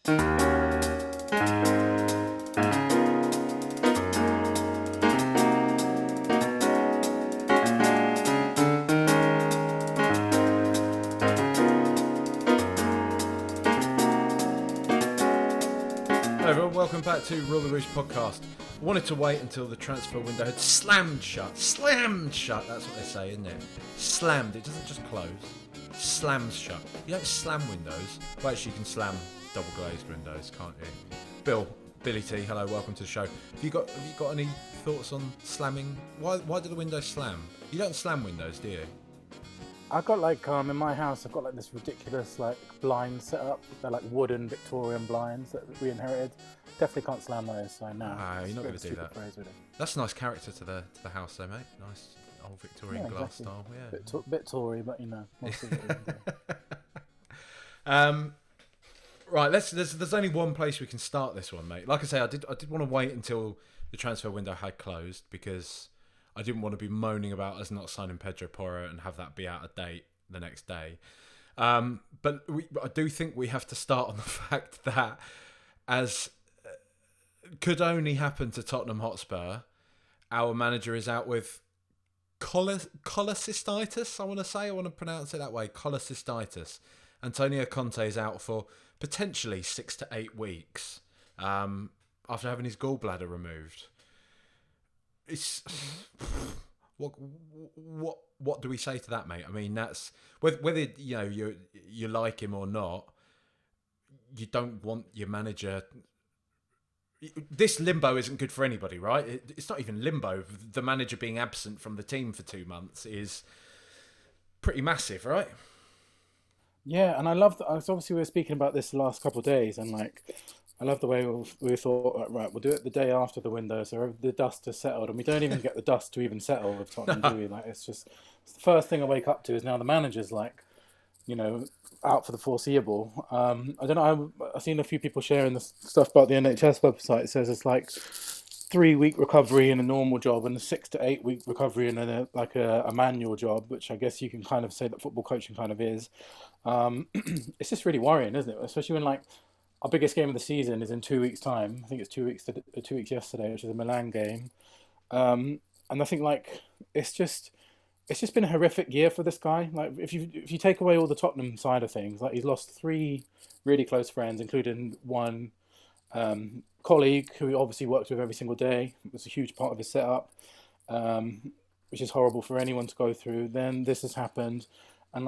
Welcome back to Rule the Roost podcast. I wanted to wait until the transfer window had slammed shut. Slammed shut, that's what they say, isn't it? Slammed, it doesn't just close. Slams shut. You don't slam windows. Well, actually, you can slam double glazed windows, can't you? Billie T, hello, welcome to the show. Have you got any thoughts on slamming? Why do the windows slam? You don't slam windows, do you? I've got in my house, I've got this ridiculous blind set up. They're wooden Victorian blinds that we inherited. Definitely can't slam those, so no. You're not going to do that. That's a nice character to the house though, mate. Nice old Victorian glass style. Yeah. Bit Tory, but we'll see what we can do. Right, there's only one place we can start this one, mate. Like I say, I did want to wait until the transfer window had closed because I didn't want to be moaning about us not signing Pedro Porro and have that be out of date the next day. But I do think we have to start on the fact that, as could only happen to Tottenham Hotspur, our manager is out with cholecystitis, I want to pronounce it that way, cholecystitis. Antonio Conte is out for potentially 6 to 8 weeks after having his gallbladder removed. It's what do we say to that, mate? I mean, that's whether you like him or not. You don't want your manager. This limbo isn't good for anybody, right? It's not even limbo. The manager being absent from the team for 2 months is pretty massive, right? Yeah, and I love that. Obviously, we were speaking about this the last couple of days, and I love the way we thought, right, we'll do it the day after the window, so the dust has settled, and we don't even get the dust to even settle with Tottenham, do we? It's the first thing I wake up to is now the manager's out for the foreseeable. I don't know. I've seen a few people sharing the stuff about the NHS website. It says it's 3-week recovery in a normal job and a 6 to 8 week recovery in a manual job, which I guess you can kind of say that football coaching kind of is. It's just really worrying, isn't it? Especially when our biggest game of the season is in 2 weeks' time. I think it's 2 weeks yesterday, which is a Milan game. And I think it's just been a horrific year for this guy. If you take away all the Tottenham side of things, he's lost 3 really close friends, including one colleague who he obviously works with every single day. It was a huge part of his setup, which is horrible for anyone to go through. Then this has happened. And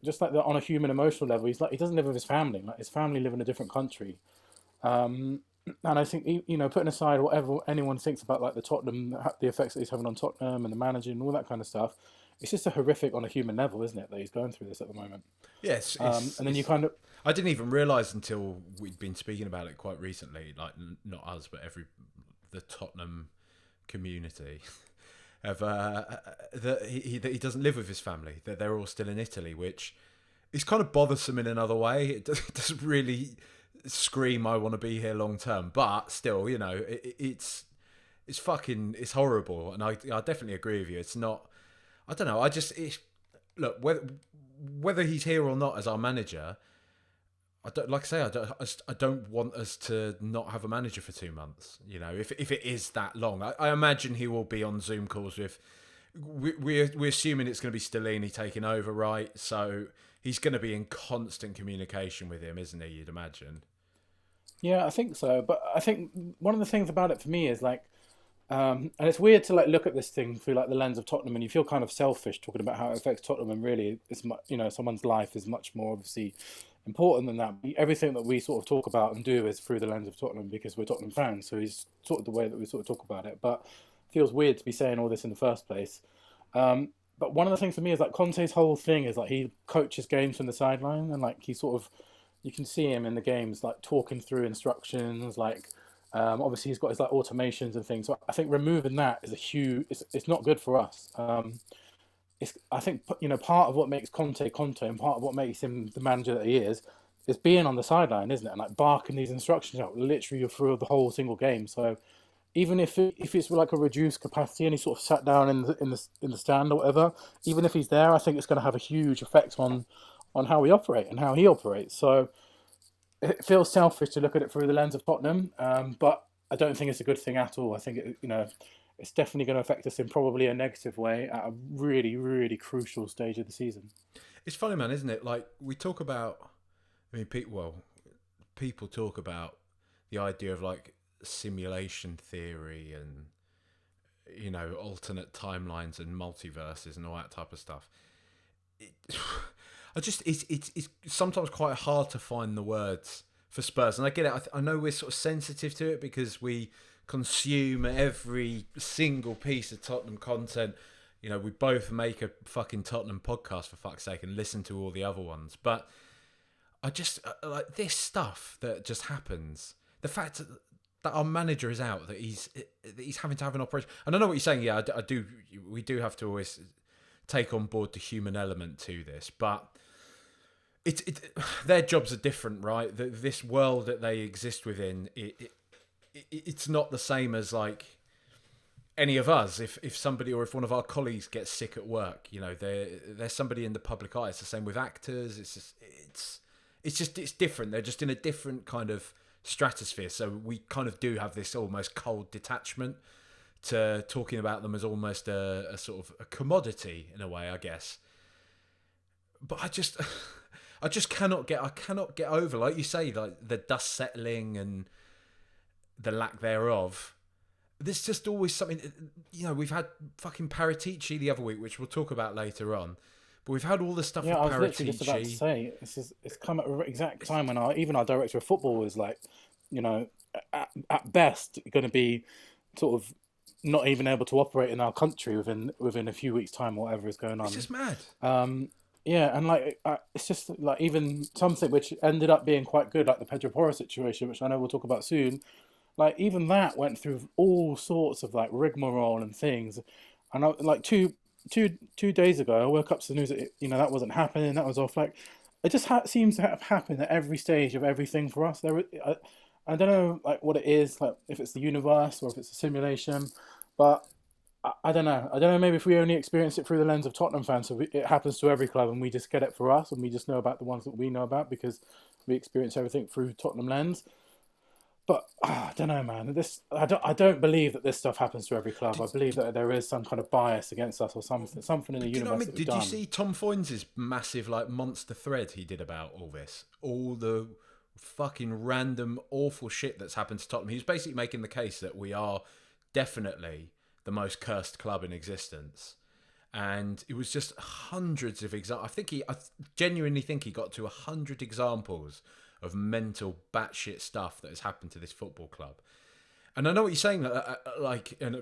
just that on a human emotional level, he doesn't live with his family. His family live in a different country, and I think putting aside whatever anyone thinks about the Tottenham, the effects that he's having on Tottenham and the manager and all that kind of stuff, it's just a horrific on a human level, isn't it? That he's going through this at the moment. Yes, and then you kind of. I didn't even realise until we'd been speaking about it quite recently. Not us, but the Tottenham community. That he doesn't live with his family, that they're all still in Italy, which is kind of bothersome in another way. It doesn't really scream I want to be here long term, but still, it's horrible, and I definitely agree with you. It's not, I don't know, look, whether he's here or not as our manager, I don't want us to not have a manager for 2 months. If it is that long, I imagine he will be on Zoom calls with. We're assuming it's going to be Stellini taking over, right? So he's going to be in constant communication with him, isn't he? You'd imagine. Yeah, I think so. But I think one of the things about it for me is and it's weird to look at this thing through the lens of Tottenham, and you feel kind of selfish talking about how it affects Tottenham, and really, it's someone's life is much more obviously important than that. Everything that we sort of talk about and do is through the lens of Tottenham because we're Tottenham fans. So it's sort of the way that we sort of talk about it. But it feels weird to be saying all this in the first place. But one of the things for me is Conte's whole thing is he coaches games from the sideline, and he sort of, you can see him in the games talking through instructions. Obviously he's got his automations and things. So I think removing that is it's not good for us. I think part of what makes Conte and part of what makes him the manager that he is being on the sideline, isn't it? And barking these instructions out literally through the whole single game. So even if it's a reduced capacity and he sort of sat down in the stand or whatever, even if he's there, I think it's going to have a huge effect on how we operate and how he operates. So it feels selfish to look at it through the lens of Tottenham, but I don't think it's a good thing at all. I think it's definitely going to affect us in probably a negative way at a really, really crucial stage of the season. It's funny, man, isn't it? Like we talk about, I mean, people talk about the idea of like simulation theory and alternate timelines and multiverses and all that type of stuff. It's sometimes quite hard to find the words for Spurs, and I get it. I know we're sort of sensitive to it because we consume every single piece of Tottenham content. We both make a fucking Tottenham podcast, for fuck's sake, and listen to all the other ones. But I just like this stuff that just happens. The fact that our manager is out, that he's having to have an operation. And I know what you're saying. Yeah, I do. We do have to always take on board the human element to this, but their jobs are different, right? This world that they exist within, it's not the same as like any of us. If somebody or if one of our colleagues gets sick at work, there's somebody in the public eye. It's the same with actors. It's different. They're just in a different kind of stratosphere. So we kind of do have this almost cold detachment to talking about them as almost a sort of a commodity in a way, I guess. But I just cannot get over, like you say, like the dust settling and the lack thereof. There's just always something, we've had fucking Paratici the other week, which we'll talk about later on. But we've had all the stuff with Paratici. I was literally just about to say, it's come at an exact time when even our director of football is like, at best going to be sort of not even able to operate in our country within a few weeks' time or whatever is going on. It's just mad. Yeah, and like it's just like even something which ended up being quite good, like the Pedro Porro situation, which I know we'll talk about soon. Like even that went through all sorts of like rigmarole and things, and like two days ago, I woke up to the news that that wasn't happening. That was off. Like it just seems to have happened at every stage of everything for us. I don't know like what it is, like if it's the universe or if it's a simulation, but I don't know. Maybe if we only experience it through the lens of Tottenham fans, so it happens to every club, and we just get it for us, and we just know about the ones that we know about because we experience everything through Tottenham lens. But I don't know, man. I don't believe that this stuff happens to every club. I believe that there is some kind of bias against us or something in the universe. Did you see Tom Foynes' massive like monster thread he did about all this? All the fucking random awful shit that's happened to Tottenham. He was basically making the case that we are definitely the most cursed club in existence, and it was just hundreds of examples. I genuinely think he got to 100 examples of mental batshit stuff that has happened to this football club. And I know what you're saying, I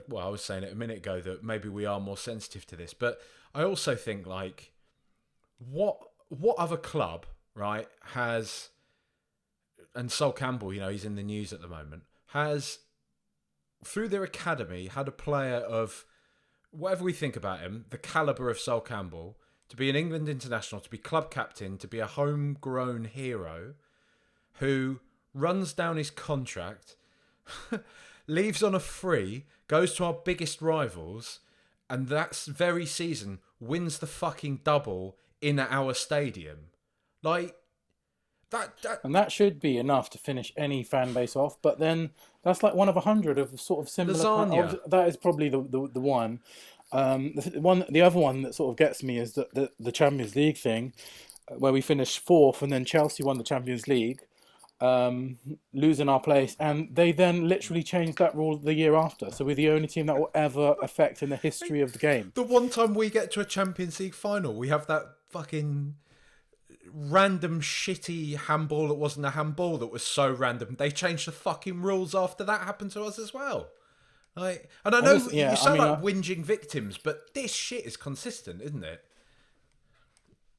was saying it a minute ago that maybe we are more sensitive to this, but I also think like what other club, right, has, and Sol Campbell, he's in the news at the moment, has through their academy had a player of, whatever we think about him, the calibre of Sol Campbell, to be an England international, to be club captain, to be a homegrown hero, who runs down his contract, leaves on a free, goes to our biggest rivals, and that very season wins the fucking double in our stadium. Like, and that should be enough to finish any fan base off. But then that's like one of 100 of sort of similar. Lasagna. That is probably the one. The other one that sort of gets me is the Champions League thing, where we finished fourth, and then Chelsea won the Champions League, losing our place, and they then literally changed that rule the year after. So we're the only team that will ever affect in the history of the game. The one time we get to a Champions League final, we have that fucking random shitty handball that wasn't a handball that was so random. They changed the fucking rules after that happened to us as well. Like, and I know you sound like whinging victims, but this shit is consistent, isn't it?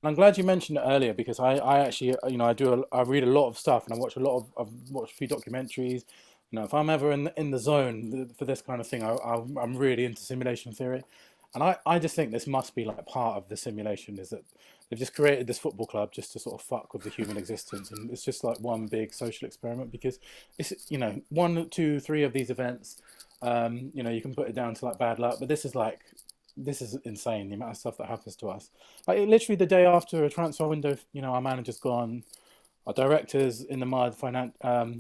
I'm glad you mentioned it earlier because I actually, I read a lot of stuff and I've watched a few documentaries. If I'm ever in the zone for this kind of thing, I'm really into simulation theory. And I just think this must be like part of the simulation, is that they've just created this football club just to sort of fuck with the human existence. And it's just like one big social experiment because it's, 1, 2, 3 of these events, you can put it down to like bad luck, but this is insane, the amount of stuff that happens to us. Like literally the day after a transfer window, our manager's gone, our directors in the mud,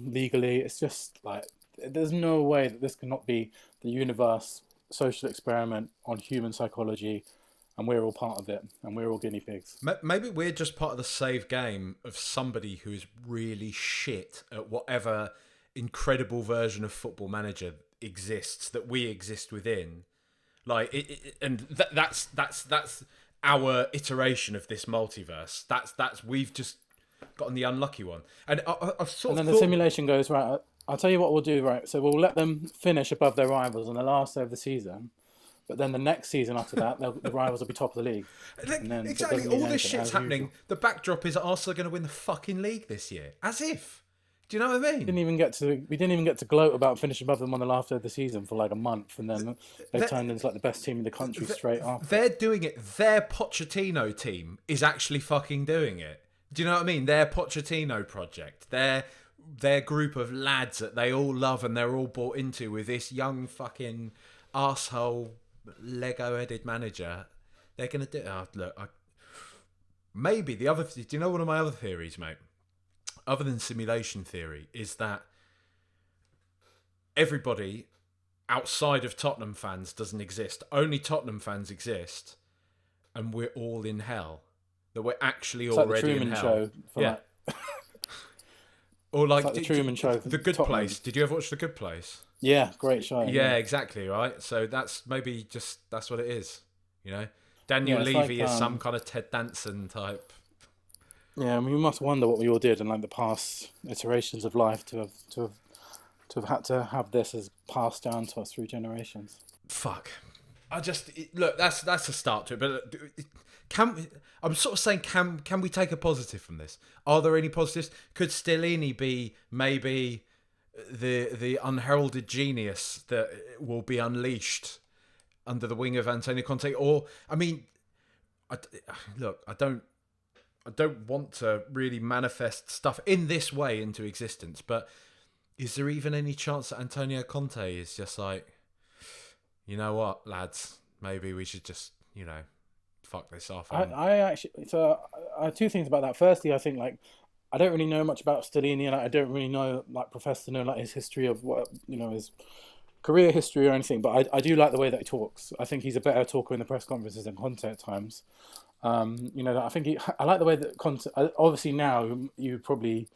legally. It's just like there's no way that this cannot be the universe social experiment on human psychology, and we're all part of it, and we're all guinea pigs. Maybe we're just part of the save game of somebody who is really shit at whatever incredible version of Football Manager exists that we exist within. Like, that's our iteration of this multiverse. That's we've just gotten the unlucky one, and I've sort And of then the simulation goes, right, I'll tell you what we'll do, right? So we'll let them finish above their rivals on the last day of the season, but then the next season after that, the rivals will be top of the league. And then exactly all this shit's happening. Usual. The backdrop is Arsenal are going to win the fucking league this year, as if. Do you know what I mean? We didn't even get to gloat about finishing above them on the last day of the season for like a month, and then they turned into like the best team in the country straight after. They're doing it. Their Pochettino team is actually fucking doing it. Do you know what I mean? Their Pochettino project. Their group of lads that they all love and they're all bought into with this young fucking arsehole Lego-headed manager. They're gonna do. Oh, look, maybe the other. Do you know one of my other theories, mate? Other than simulation theory, is that everybody outside of Tottenham fans doesn't exist. Only Tottenham fans exist, and we're all in hell. That we're actually it's already like the Truman in hell. Show Yeah. Or like the Truman Show. The Good Tottenham. Place. Did you ever watch The Good Place? Yeah, great show. Yeah, exactly, right? So that's maybe just that's what it is. You know, Daniel Levy is some kind of Ted Danson type. Yeah, I mean, we must wonder what we all did in like the past iterations of life to have had to have this as passed down to us through generations. Fuck. Look. That's a start to it. But I'm sort of saying, can we take a positive from this? Are there any positives? Could Stellini be maybe the unheralded genius that will be unleashed under the wing of Antonio Conte? Or I mean, I don't want to really manifest stuff in this way into existence, but is there even any chance that Antonio Conte is just like, you know what, lads, maybe we should just, fuck this off? I have two things about that. Firstly, I think like I don't really know much about Stellini, and I don't really know profess to know like his history of what his career history or anything. But I do like the way that he talks. I think he's a better talker in the press conferences than Conte at times. I think I like the way that Conte. Obviously, now you probably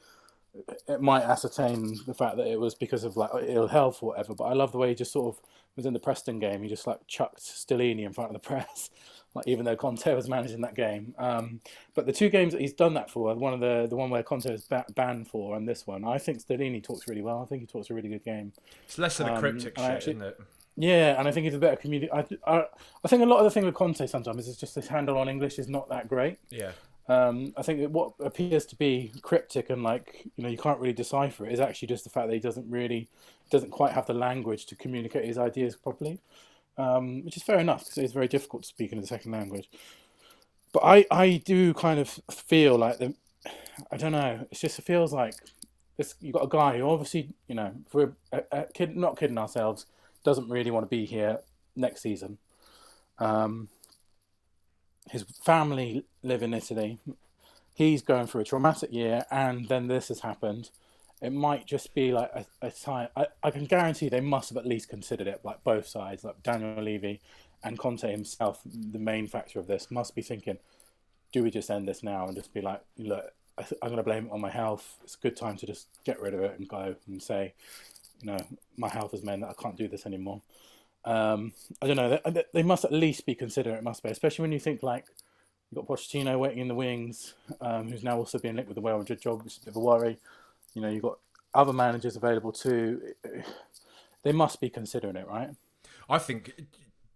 it might ascertain the fact that it was because of like ill health or whatever. But I love the way he just sort of was in the Preston game. He just like chucked Stellini in front of the press, like even though Conte was managing that game. But the two games that he's done that for, the one where Conte was banned for, and this one, I think Stellini talks really well. I think he talks a really good game. It's less than a cryptic shit, isn't it? Yeah, and I think he's a better communicator. I think a lot of the thing with Conte sometimes is just his handle on English is not that great. Yeah. I think what appears to be cryptic and you can't really decipher it is actually just the fact that he doesn't quite have the language to communicate his ideas properly, which is fair enough because it's very difficult to speak in a second language. But I do kind of feel like I don't know. It feels like this. You've got a guy who obviously, if we're not kidding ourselves, doesn't really want to be here next season. His family live in Italy. He's going through a traumatic year, and then this has happened. It might just be like a time. I can guarantee they must have at least considered it, like both sides, like Daniel Levy and Conte himself, the main factor of this, must be thinking, do we just end this now and just be like, look, I'm going to blame it on my health. It's a good time to just get rid of it and go and say, my health has meant that I can't do this anymore. I don't know. They must at least be considering it. Must be, especially when you think like you've got Pochettino waiting in the wings, who's now also being linked with the Real Madrid job, which is a bit of a worry. You've got other managers available too. They must be considering it, right? I think.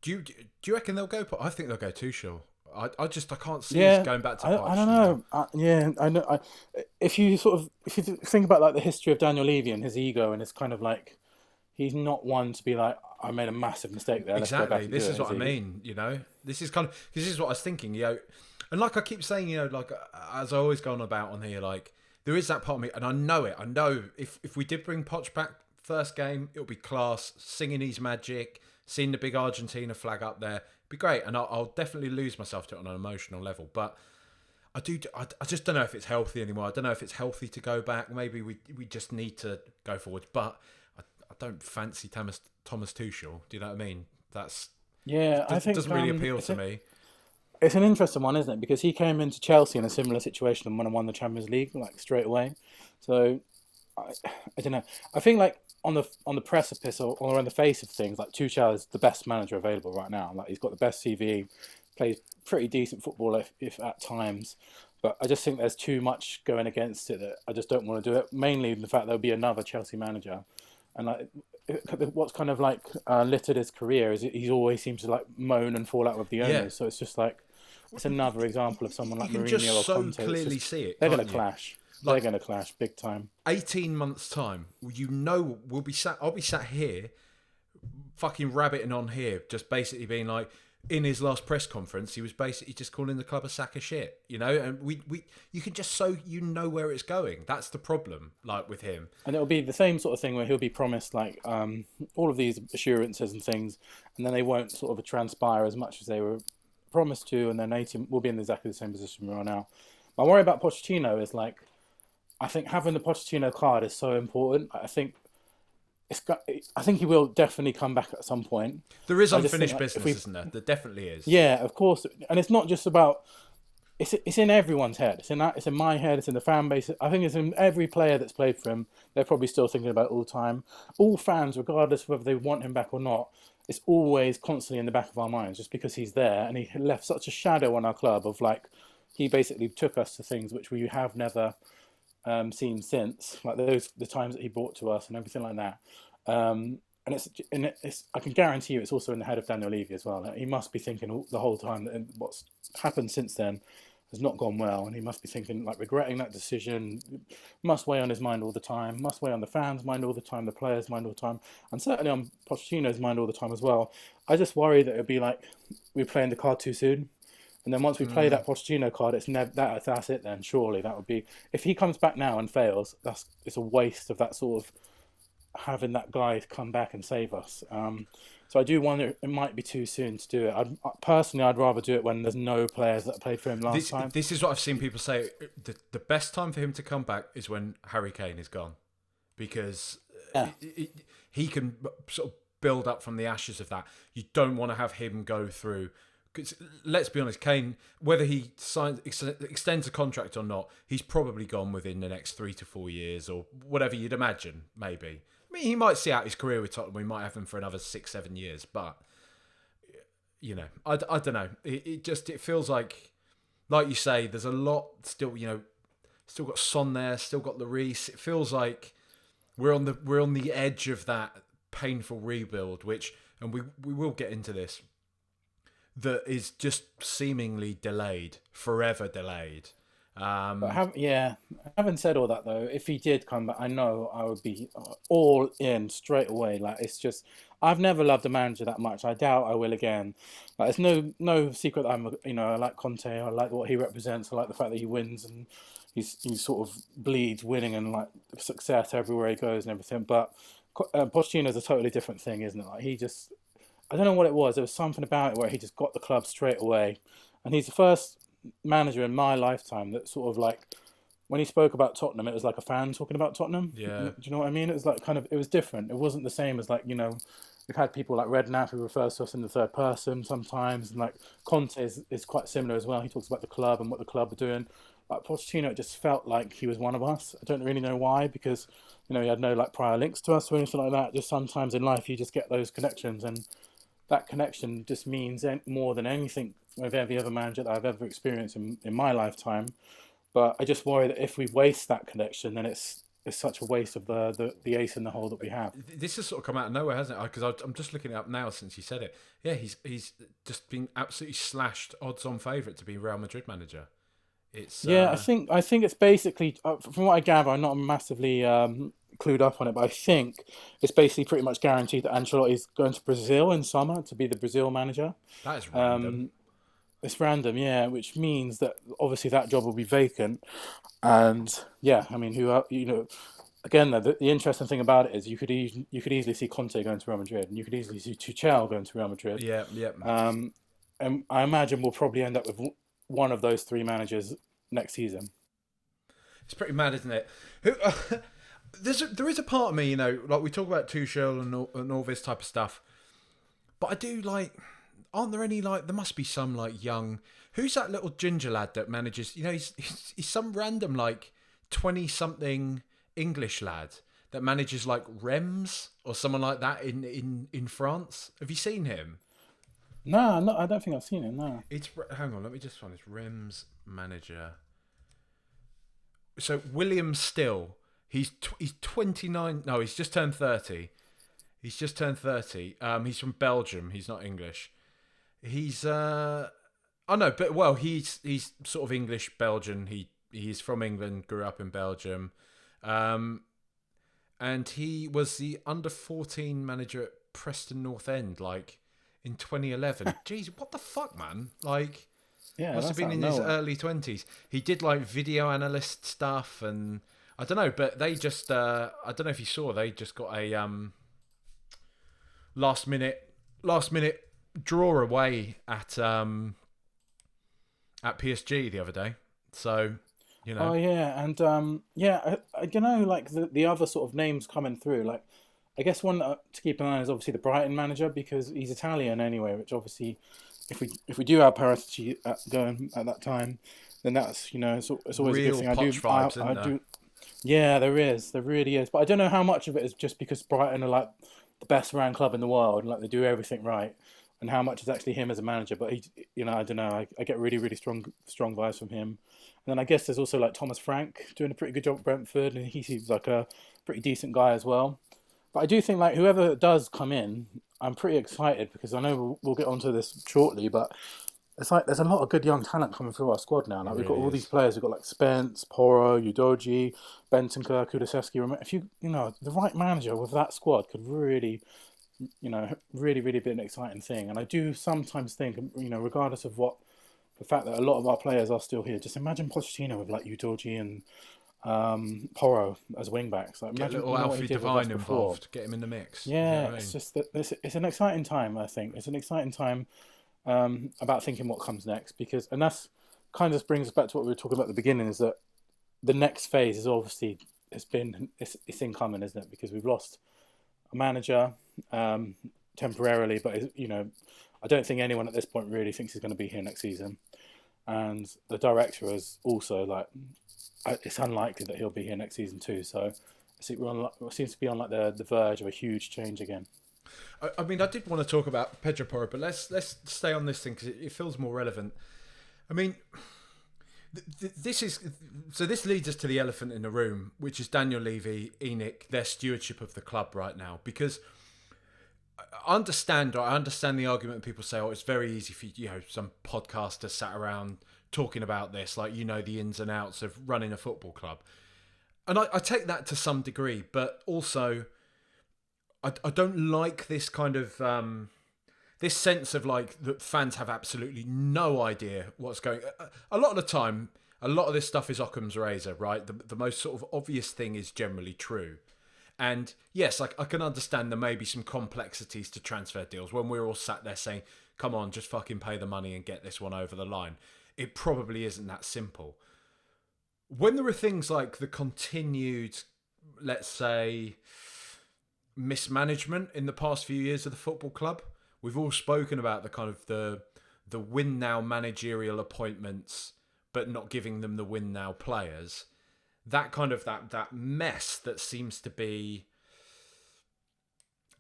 Do you reckon they'll go? I think they'll go Tuchel. I can't see us going back to Poch. I don't know. I know. If you think about like the history of Daniel Levy and his ego and it's kind of like he's not one to be like, I made a massive mistake there. Exactly. This is what I mean. This is kind of because this is what I was thinking. And like I keep saying, like as I always go on about on here, like there is that part of me, and I know it. I know if we did bring Poch back first game, it'll be class. Singing his magic, seeing the big Argentina flag up there, be great, and I'll definitely lose myself to it on an emotional level. But I just don't know if it's healthy anymore. I don't know if it's healthy to go back. Maybe we just need to go forward. But I don't fancy Thomas Tuchel. Do you know what I mean? Yeah, I think Doesn't really appeal to me. It's an interesting one, isn't it? Because he came into Chelsea in a similar situation and won the Champions League like straight away. So I don't know. I think like on the precipice or on the face of things, like Tuchel is the best manager available right now. Like he's got the best CV, plays pretty decent football if at times. But I just think there's too much going against it that I just don't want to do it. Mainly the fact there'll be another Chelsea manager, and like what's kind of like littered his career is he always seems to like moan and fall out with the owners. Yeah. So it's just like it's another example of someone like You can Mourinho just or so Conte. clearly see it. They're going can't to you? clash. Like- They're going to clash big time. 18 months time, I'll be sat here, fucking rabbiting on here, just basically being like, in his last press conference, he was basically just calling the club a sack of shit, and you can just where it's going. That's the problem, like with him. And it'll be the same sort of thing where he'll be promised like all of these assurances and things, and then they won't sort of transpire as much as they were promised to, and then 18 will be in exactly the same position we are now. My worry about Pochettino is like, I think having the Pochettino card is so important. I think he will definitely come back at some point. There is I just unfinished think, like, business, isn't there? There definitely is. Yeah, of course, and it's not just about. It's in everyone's head. It's in my head. It's in the fan base. I think it's in every player that's played for him. They're probably still thinking about it all the time. All fans, regardless of whether they want him back or not, it's always constantly in the back of our minds, just because he's there and he left such a shadow on our club of like, he basically took us to things which we have never seen since, like the times that he brought to us and everything like that. And it's I can guarantee you it's also in the head of Daniel Levy as well. Like, he must be thinking the whole time that what's happened since then has not gone well, and he must be thinking like regretting that decision. Must weigh on his mind all the time. Must weigh on the fans' mind all the time, the players' mind all the time, and certainly on Pochettino's mind all the time as well. I just worry that it'd be like we're playing the card too soon. And then once we play that Pochettino card, it's never that's it. Then surely that would be, if he comes back now and fails, it's a waste of that sort of having that guy come back and save us. So I do wonder it might be too soon to do it. I'd rather do it when there's no players that played for him last time. This is what I've seen people say. The best time for him to come back is when Harry Kane is gone, because he can sort of build up from the ashes of that. You don't want to have him go through. Because let's be honest, Kane, whether he extends a contract or not, he's probably gone within the next 3 to 4 years or whatever you'd imagine, maybe. I mean, he might see out his career with Tottenham. We might have him for another 6-7 years. But, I don't know. It feels like you say, there's a lot still, still got Son there, still got Lloris. It feels like we're on the edge of that painful rebuild, and we will get into this, that is just seemingly delayed, forever delayed. Having said all that though, if he did come back, I know I would be all in straight away. Like, it's just, I've never loved a manager that much. I doubt I will again. Like, it's no secret that I like Conte. I like what he represents. I like the fact that he wins and he sort of bleeds winning and like success everywhere he goes and everything. But Pochettino is a totally different thing, isn't it? Like, I don't know what it was. There was something about it where he just got the club straight away. And he's the first manager in my lifetime that sort of like, when he spoke about Tottenham, it was like a fan talking about Tottenham. Yeah. Do you know what I mean? It was like it was different. It wasn't the same as like, we've had people like Redknapp who refers to us in the third person sometimes. And like Conte is quite similar as well. He talks about the club and what the club are doing. Like Pochettino, it just felt like he was one of us. I don't really know why, because, he had no like prior links to us or anything like that. Just sometimes in life you just get those connections, and that connection just means more than anything with every other manager that I've ever experienced in my lifetime. But I just worry that if we waste that connection, then it's such a waste of the ace in the hole that we have. This has sort of come out of nowhere, hasn't it? Because I'm just looking it up now since you said it. Yeah, he's just been absolutely slashed odds on favourite to be Real Madrid manager. It's I think it's basically, from what I gather, I'm not massively clued up on it, but I think it's basically pretty much guaranteed that Ancelotti is going to Brazil in summer to be the Brazil manager. That is random. It's random, yeah, which means that obviously that job will be vacant. And yeah, I mean, again, the interesting thing about it is you could easily see Conte going to Real Madrid, and you could easily see Tuchel going to Real Madrid. Yeah. And I imagine we'll probably end up with one of those three managers next season. It's pretty mad, isn't it? There is a part of me, you know, like we talk about Tuchel and all this type of stuff, but I do like. Aren't there any like? There must be some like young. Who's that little ginger lad that manages? You know, he's some random like 20-something English lad that manages like Reims or someone like that in France. Have you seen him? No, no, I don't think I've seen him. No. It's hang on, let me just find his Reims manager. So William Still, he's 29. No, he's just turned 30. He's just turned 30. He's from Belgium. He's not English. He's oh no, but well, he's sort of English Belgian. He's from England, grew up in Belgium, and he was the under-14 manager at Preston North End, like in 2011. Jeez, what the fuck, man? Like, Yeah, must have that's been in out of his nowhere. early 20s. He did like video analyst stuff, and I don't know, but they just I don't know if you saw, they just got a last minute draw away at PSG the other day. So, you Oh know, yeah, and yeah, I don't know, like the other sort of names coming through. Like, I guess one to keep an eye on is obviously the Brighton manager because he's Italian anyway. Which obviously, if we do have Paratici going at that time, then that's it's always a good real thing. Poch vibes, isn't I there? do. Yeah, there really is. But I don't know how much of it is just because Brighton are like the best ran club in the world, and like they do everything right, and how much is actually him as a manager. But he, I don't know. I get really strong vibes from him. And then I guess there's also like Thomas Frank doing a pretty good job at Brentford, and he seems like a pretty decent guy as well. But I do think like whoever does come in, I'm pretty excited because I know we'll get onto this shortly, but it's like there's a lot of good young talent coming through our squad now. It Like we've got really all these is. players. We've got like Spence, Poro, Udoji, Bentancur, Kulusevski. If the right manager with that squad could really, really be an exciting thing. And I do sometimes think, regardless of what the fact that a lot of our players are still here, just imagine Pochettino with like Udoji and Poro as wing backs. Like Get imagine little what he Alfie did with us Devine before. involved. Get him in the mix. Do you know Yeah, what I it's mean? just that it's an exciting time. I think it's an exciting time about thinking what comes next and that's kind of brings us back to what we were talking about at the beginning. Is that the next phase is obviously it's incoming, isn't it? Because we've lost a manager temporarily, but I don't think anyone at this point really thinks he's going to be here next season. And the director is also like, it's unlikely that he'll be here next season too. So I think it seems to be on like the verge of a huge change again. I mean, I did want to talk about Pedro Porro, but let's stay on this thing because it feels more relevant. I mean, this is so. This leads us to the elephant in the room, which is Daniel Levy, ENIC, their stewardship of the club right now. Because I understand the argument. People say, "Oh, it's very easy for some podcaster sat around talking about this, like the ins and outs of running a football club." And I take that to some degree, but also I don't like this kind of this sense of like that fans have absolutely no idea what's going. A lot of the time, a lot of this stuff is Occam's razor, right? The most sort of obvious thing is generally true. And yes, I can understand there may be some complexities to transfer deals when we're all sat there saying, come on, just fucking pay the money and get this one over the line. It probably isn't that simple. When there are things like the continued, let's say, mismanagement in the past few years of the football club, we've all spoken about the kind of the win now managerial appointments, but not giving them the win now players. That kind of that mess that seems to be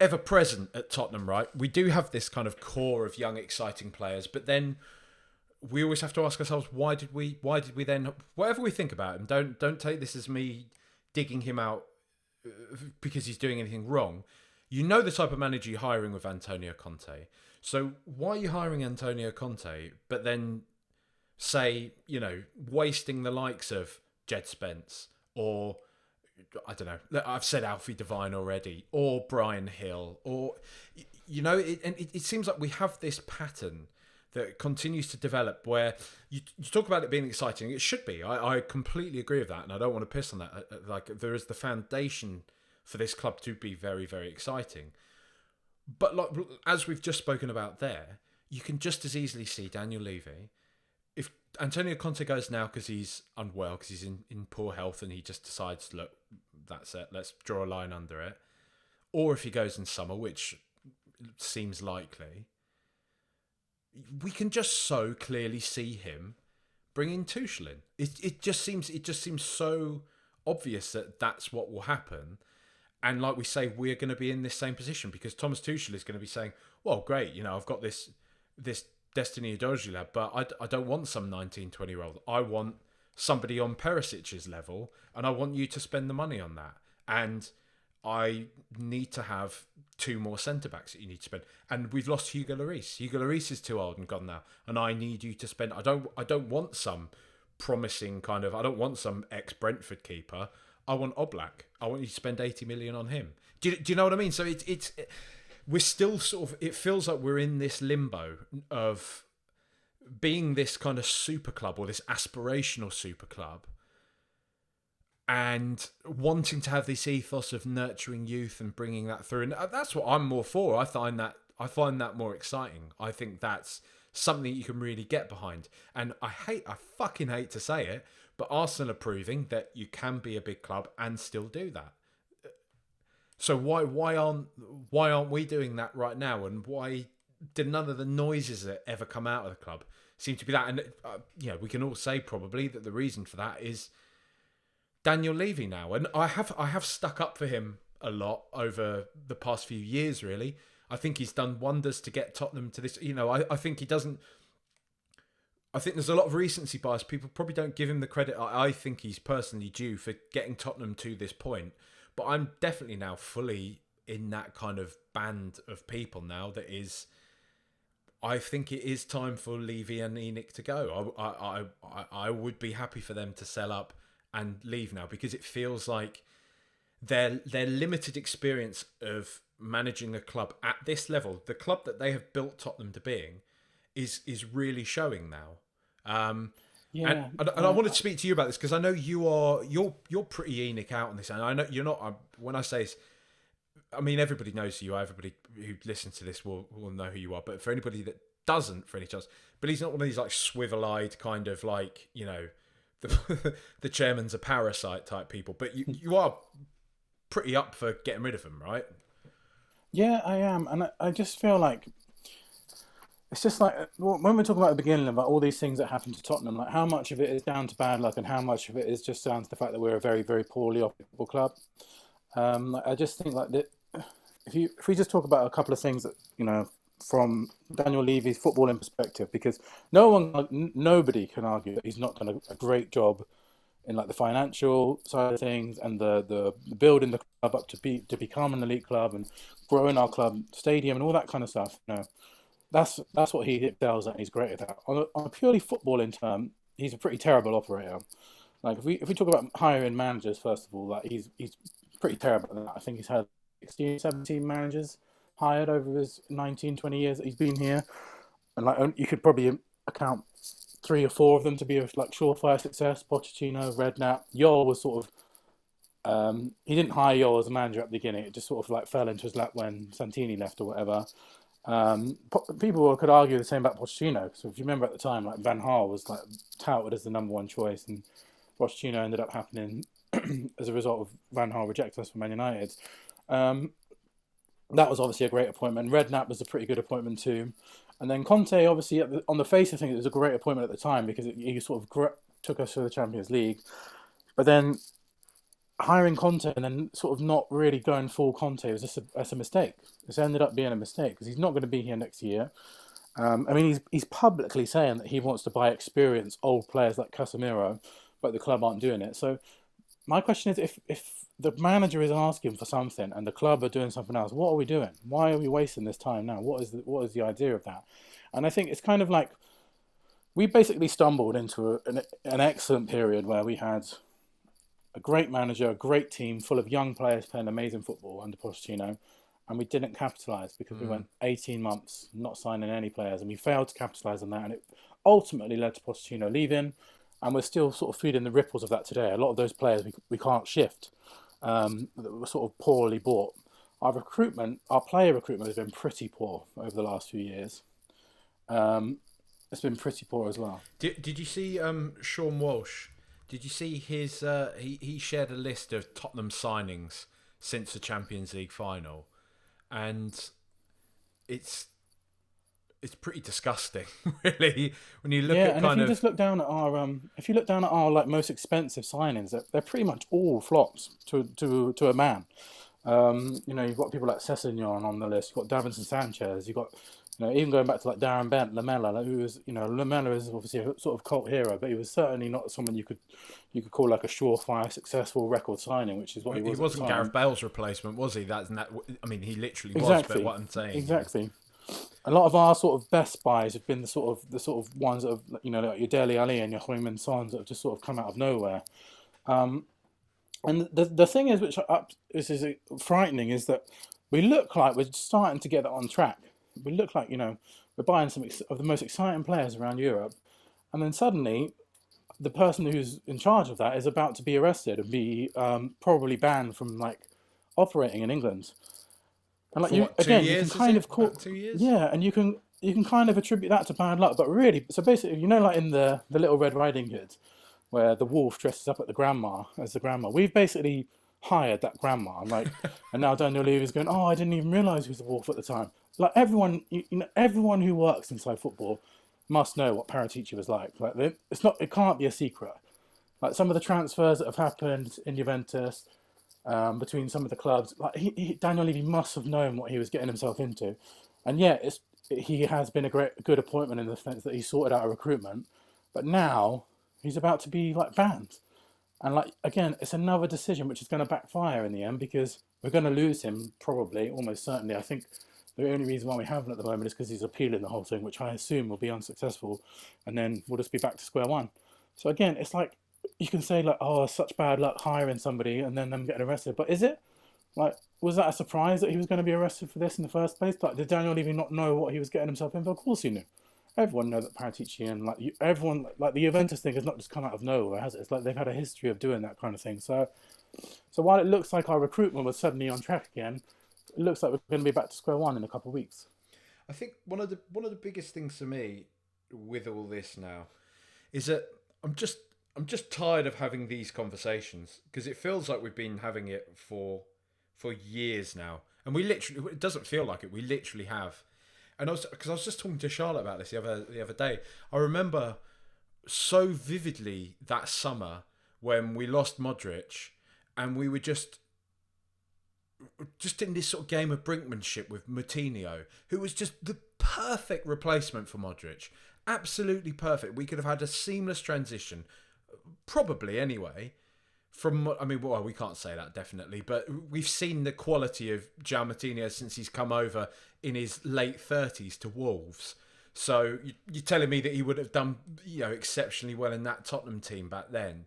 ever present at Tottenham, right? We do have this kind of core of young, exciting players, but then we always have to ask ourselves, why did we then, whatever we think about him, don't take this as me digging him out because he's doing anything wrong. You know the type of manager you're hiring with Antonio Conte. So why are you hiring Antonio Conte, but then say, wasting the likes of Jed Spence or, I don't know, I've said Alfie Devine already, or Brian Hill, or, it seems like we have this pattern that continues to develop where you talk about it being exciting. It should be. I completely agree with that, and I don't want to piss on that. Like, there is the foundation for this club to be very, very exciting. But like, as we've just spoken about there, you can just as easily see Daniel Levy if Antonio Conte goes now because he's unwell, because he's in poor health, and he just decides, look, that's it, let's draw a line under it, or if he goes in summer, which seems likely, we can just so clearly see him bringing Tuchel in. It just seems so obvious that that's what will happen. And like we say, we're going to be in this same position because Thomas Tuchel is going to be saying, well, great, I've got this Destiny Udogie lad, but I don't want some 19, 20-year-old. I want somebody on Perisic's level, and I want you to spend the money on that. And I need to have 2 more centre-backs that you need to spend. And we've lost Hugo Lloris. Hugo Lloris is too old and gone now. And I need you to spend... I don't want some promising kind of... I don't want some ex-Brentford keeper. I want Oblak. I want you to spend 80 million on him. Do you know what I mean? So we're still sort of... It feels like we're in this limbo of being this kind of super club or this aspirational super club, and wanting to have this ethos of nurturing youth and bringing that through. And that's what I'm more for. I find that more exciting. I think that's something you can really get behind. And I fucking hate to say it, but Arsenal are proving that you can be a big club and still do that. So why aren't we doing that right now? And why did none of the noises that ever come out of the club seem to be that? And we can all say probably that the reason for that is Daniel Levy now. And I have stuck up for him a lot over the past few years, really. I think he's done wonders to get Tottenham to this. I think he doesn't... I think there's a lot of recency bias. People probably don't give him the credit I think he's personally due for getting Tottenham to this point. But I'm definitely now fully in that kind of band of people now that is... I think it is time for Levy and ENIC to go. I would be happy for them to sell up and leave now, because it feels like their limited experience of managing a club at this level, the club that they have built Tottenham to being, is really showing now. And I wanted to speak to you about this because I know you're pretty ENIC out on this, and I know you're not. When I say this, I mean everybody knows who you are. Everybody who listens to this will know who you are. But for anybody that doesn't, for any chance, but he's not one of these like swivel-eyed kind of like the chairman's a parasite type people, but you are pretty up for getting rid of him, right? Yeah, I am, and I just feel like it's just like when we're talking about the beginning about all these things that happened to Tottenham, like how much of it is down to bad luck and how much of it is just down to the fact that we're a very, very poorly operable club. I just think like that if we just talk about a couple of things that from Daniel Levy's footballing perspective, because nobody can argue that he's not done a great job in like the financial side of things and the building the club up to become an elite club and growing our club stadium and all that kind of stuff. That's what he excels at. He's great at that. On a purely footballing term, he's a pretty terrible operator. Like if we talk about hiring managers, first of all, like he's pretty terrible at that. I think he's had 16, 17 managers hired over his 19, 20 years that he's been here, and like you could probably account 3 or 4 of them to be a like surefire success. Pochettino, Redknapp, Yol was sort of he didn't hire Yol as a manager at the beginning. It just sort of like fell into his lap when Santini left or whatever. People could argue the same about Pochettino. So if you remember at the time, like Van Gaal was like touted as the number 1 choice, and Pochettino ended up happening as a result of Van Gaal rejecting us from Man United. That was obviously a great appointment. Redknapp was a pretty good appointment too. And then Conte, obviously, on the face of things, it was a great appointment at the time because he sort of took us to the Champions League. But then hiring Conte and then sort of not really going full Conte was just a mistake. It's ended up being a mistake because he's not going to be here next year. I mean, he's publicly saying that he wants to buy experienced old players like Casemiro, but the club aren't doing it. So my question is, if the manager is asking for something and the club are doing something else, what are we doing? Why are we wasting this time now? What is the idea of that? And I think it's kind of like we basically stumbled into an excellent period where we had a great manager, a great team full of young players playing amazing football under Pochettino, and we didn't capitalise because we went 18 months not signing any players, and we failed to capitalise on that, and it ultimately led to Pochettino leaving. And we're still sort of feeding the ripples of that today. A lot of those players we can't shift. That were sort of poorly bought. Our player recruitment has been pretty poor over the last few years. it's been pretty poor as well. Did you see Sean Walsh? Did you see his? He shared a list of Tottenham signings since the Champions League final, and it's pretty disgusting, really. When you look at And kind if you of just look down at our if you look down at our like most expensive signings, they're pretty much all flops to a man. You've got people like Sessegnon on the list. You've got Davinson Sanchez. You've got, even going back to like Darren Bent, Lamella, like, who was, Lamella is obviously a sort of cult hero, but he was certainly not someone you could call like a surefire, successful record signing, which is what he was. He wasn't Gareth Bale's replacement, was he? I mean, he literally exactly. was. But what I'm saying, exactly. A lot of our sort of best buys have been the sort of ones that have, like your Dele Alli and your Heung-min Sons that have just sort of come out of nowhere. And the thing is, which is frightening, is that we look like we're starting to get that on track. We look like, we're buying some of the most exciting players around Europe, and then suddenly the person who's in charge of that is about to be arrested and be probably banned from like operating in England. And like you can kind of call 2 years. Yeah, and you can kind of attribute that to bad luck, but really, so basically, like in the Little Red Riding Hood, where the wolf dresses up as the grandma. We've basically hired that grandma, and now Daniel Levy's going, oh, I didn't even realise he was the wolf at the time. Like everyone, everyone who works inside football must know what Paratici was like. Like it can't be a secret. Like some of the transfers that have happened in Juventus, between some of the clubs, like Daniel Levy must have known what he was getting himself into, and he has been a good appointment in the sense that he sorted out a recruitment, but now he's about to be like banned, and like again, it's another decision which is going to backfire in the end because we're going to lose him probably, almost certainly. I think the only reason why we haven't at the moment is because he's appealing the whole thing, which I assume will be unsuccessful, and then we'll just be back to square one. So again, it's like you can say like, oh, such bad luck hiring somebody and then them getting arrested, but is it? Like, was that a surprise that he was going to be arrested for this in the first place? Like, did Daniel Levy not know what he was getting himself in for? Of course he knew. Everyone knows that Paratici and everyone, like the Juventus thing has not just come out of nowhere, has it? It's like they've had a history of doing that kind of thing. So while it looks like our recruitment was suddenly on track again, it looks like we're going to be back to square one in a couple of weeks. I think one of the biggest things for me with all this now is that I'm just tired of having these conversations because it feels like we've been having it for years now, and it doesn't feel like it. We literally have. And I was just talking to Charlotte about this the other day. I remember so vividly that summer when we lost Modric, and we were just in this sort of game of brinkmanship with Moutinho, who was just the perfect replacement for Modric. Absolutely perfect. We could have had a seamless transition, probably anyway. We can't say that definitely, but we've seen the quality of João Moutinho since he's come over in his late 30s to Wolves. So you're telling me that he would have done, exceptionally well in that Tottenham team back then.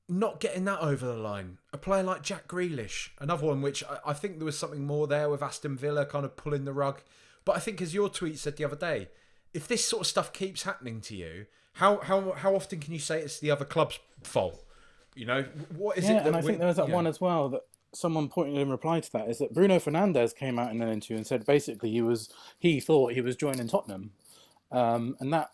Not getting that over the line. A player like Jack Grealish, another one which I think there was something more there with Aston Villa kind of pulling the rug. But I think, as your tweet said the other day, if this sort of stuff keeps happening to you, how often can you say it's the other club's fault? What is it? And I think there was that one as well that someone pointed in reply to that, is that Bruno Fernandes came out in an interview and said basically he thought he was joining Tottenham, and that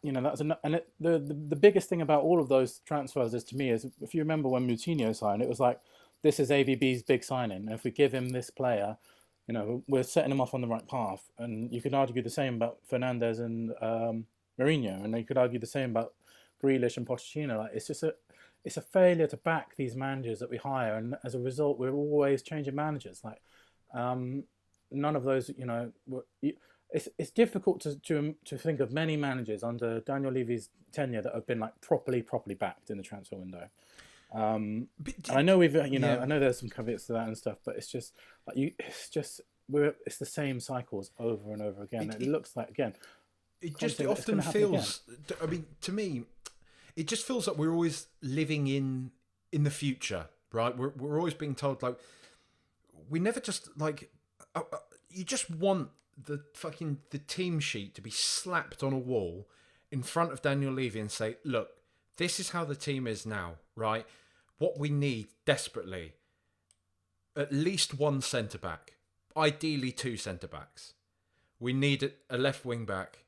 the biggest thing about all of those transfers is, to me, is if you remember when Moutinho signed, it was like, this is AVB's big signing, and if we give him this player, we're setting him off on the right path. And you could argue the same about Fernandes and Mourinho, and you could argue the same about Grealish and Pochettino. Like, it's a failure to back these managers that we hire, and as a result, we're always changing managers. Like, none of those, it's difficult to think of many managers under Daniel Levy's tenure that have been like properly backed in the transfer window. And I know I know there's some caveats to that and stuff, but it's just like it's the same cycles over and over again. It looks like, again, it often feels. I mean, to me, it just feels like we're always living in the future, right? We're always being told, like, we never just, like, you just want the team sheet to be slapped on a wall in front of Daniel Levy and say, look, this is how the team is now, right? What we need desperately, at least one centre-back, ideally two centre-backs. We need a left wing-back.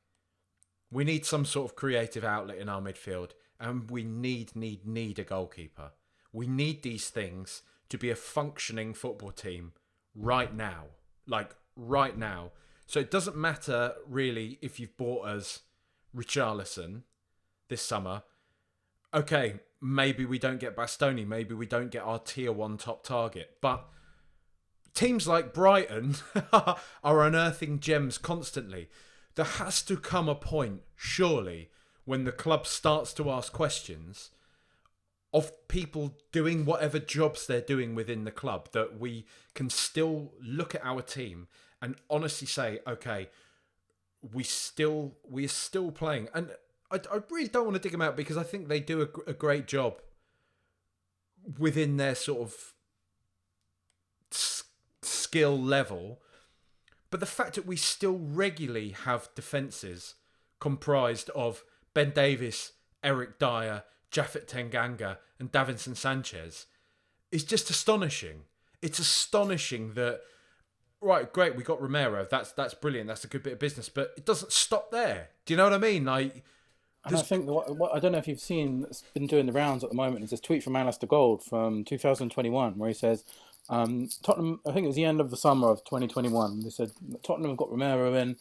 We need some sort of creative outlet in our midfield, and we need a goalkeeper. We need these things to be a functioning football team right now. Like, right now. So it doesn't matter, really, if you've bought us Richarlison this summer. Okay, maybe we don't get Bastoni. Maybe we don't get our tier 1 top target. But teams like Brighton are unearthing gems constantly. There has to come a point, surely, when the club starts to ask questions of people doing whatever jobs they're doing within the club, that we can still look at our team and honestly say, okay, we're still playing. And I really don't want to dig them out, because I think they do a great job within their sort of skill level. But the fact that we still regularly have defences comprised of Ben Davies, Eric Dyer, Japhet Tanganga and Davinson Sanchez is just astonishing. It's astonishing that, right, great, we got Romero. That's brilliant. That's a good bit of business. But it doesn't stop there. Do you know what I mean? Like, and I think what I don't know if you've seen, that's been doing the rounds at the moment, is this tweet from Alistair Gold from 2021, where he says, Tottenham, I think it was the end of the summer of 2021, they said, Tottenham have got Romero in.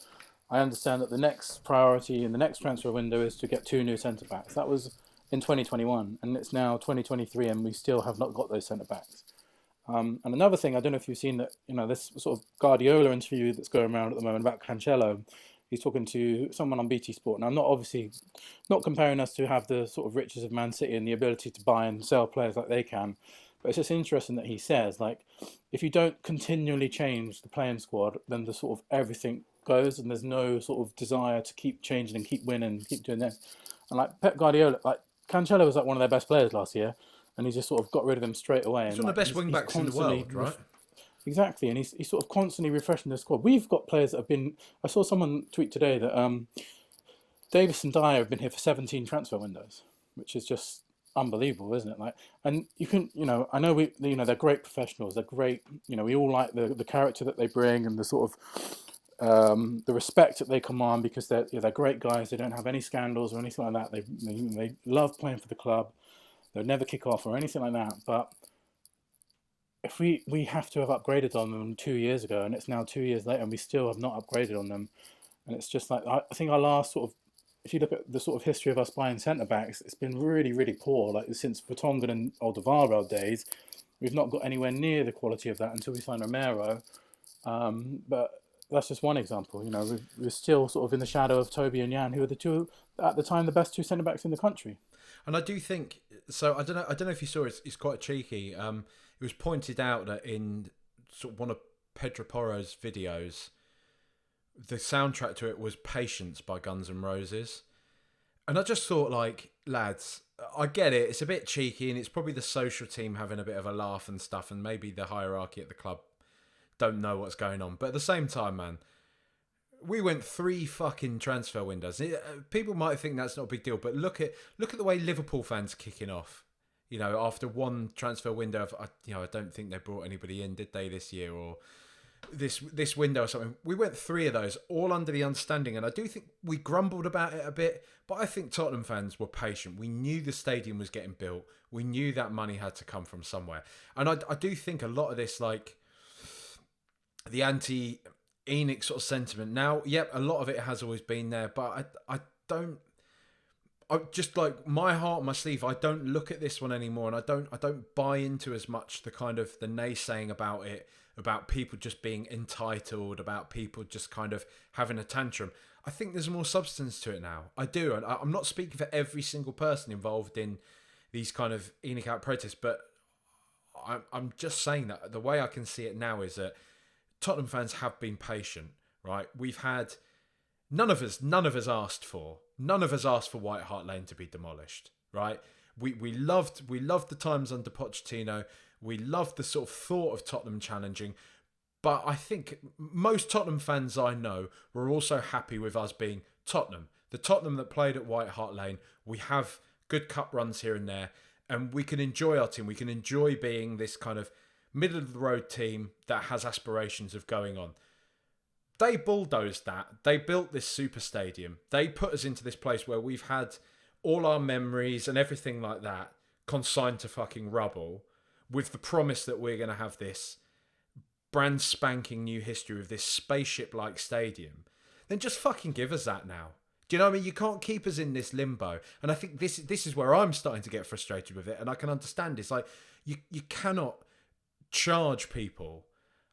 I understand that the next priority in the next transfer window is to get 2 new centre-backs. That was in 2021, and it's now 2023, and we still have not got those centre-backs. And another thing, I don't know if you've seen that, this sort of Guardiola interview that's going around at the moment about Cancelo. He's talking to someone on BT Sport. Now, I'm not comparing us to have the sort of riches of Man City and the ability to buy and sell players like they can, but it's just interesting that he says, like, if you don't continually change the playing squad, then the sort of everything goes, and there's no sort of desire to keep changing and keep winning and keep doing this. And like Pep Guardiola, like Cancelo was like one of their best players last year, and he just sort of got rid of him straight away. He's one of the best wing backs in the world, right? Exactly, and he's sort of constantly refreshing the squad. We've got players that have been. I saw someone tweet today that Davis and Dyer have been here for 17 transfer windows, which is just unbelievable, isn't it? Like, and you can, I know they're great professionals. They're great. We all like the character that they bring and the sort of the respect that they command, because they're great guys. They don't have any scandals or anything like that. They love playing for the club. They'll never kick off or anything like that. But if we have to have upgraded on them 2 years ago, and it's now 2 years later, and we still have not upgraded on them, and it's just like, I think our last sort of, if you look at the sort of history of us buying centre backs, it's been really, really poor. Like, since Vertonghen and Alderweireld days, we've not got anywhere near the quality of that until we signed Romero. But that's just one example. We're still sort of in the shadow of Toby and Jan, who were the two at the time, the best 2 centre backs in the country. And I do think so. I don't know if you saw it. It's quite cheeky. It was pointed out that in sort of one of Pedro Porro's videos, the soundtrack to it was "Patience" by Guns N' Roses, and I just thought, like, lads, I get it. It's a bit cheeky, and it's probably the social team having a bit of a laugh and stuff, and maybe the hierarchy at the club don't know what's going on. But at the same time, man, we went 3 fucking transfer windows. People might think that's not a big deal, but look at the way Liverpool fans are kicking off. After one transfer window, I don't think they brought anybody in, did they, this year or this window or something? We went 3 of those, all under the understanding, and I do think we grumbled about it a bit, but I think Tottenham fans were patient. We knew the stadium was getting built. We knew that money had to come from somewhere, and I do think a lot of this, like, the anti-Enoch sort of sentiment. Now, yep, a lot of it has always been there, but I just, like, my heart on my sleeve, I don't look at this one anymore, and I don't buy into as much the kind of the naysaying about it, about people just being entitled, about people just kind of having a tantrum. I think there's more substance to it now. I do, and I'm not speaking for every single person involved in these kind of Enoch out protests, but I'm just saying that the way I can see it now is that Tottenham fans have been patient, right? We've had none of us asked for White Hart Lane to be demolished, right? We loved the times under Pochettino. We loved the sort of thought of Tottenham challenging, but I think most Tottenham fans I know were also happy with us being Tottenham, the Tottenham that played at White Hart Lane. We have good cup runs here and there, and we can enjoy our team. We can enjoy being this kind of middle of the road team that has aspirations of going on. they bulldozed that. They built this super stadium. They put us into this place where we've had all our memories and everything like that consigned to fucking rubble, with the promise that we're going to have this brand spanking new history of this spaceship-like stadium. Then just fucking give us that now. Do you know what I mean? You can't keep us in this limbo. And I think this is where I'm starting to get frustrated with it. And I can understand. It's like, you cannot charge people.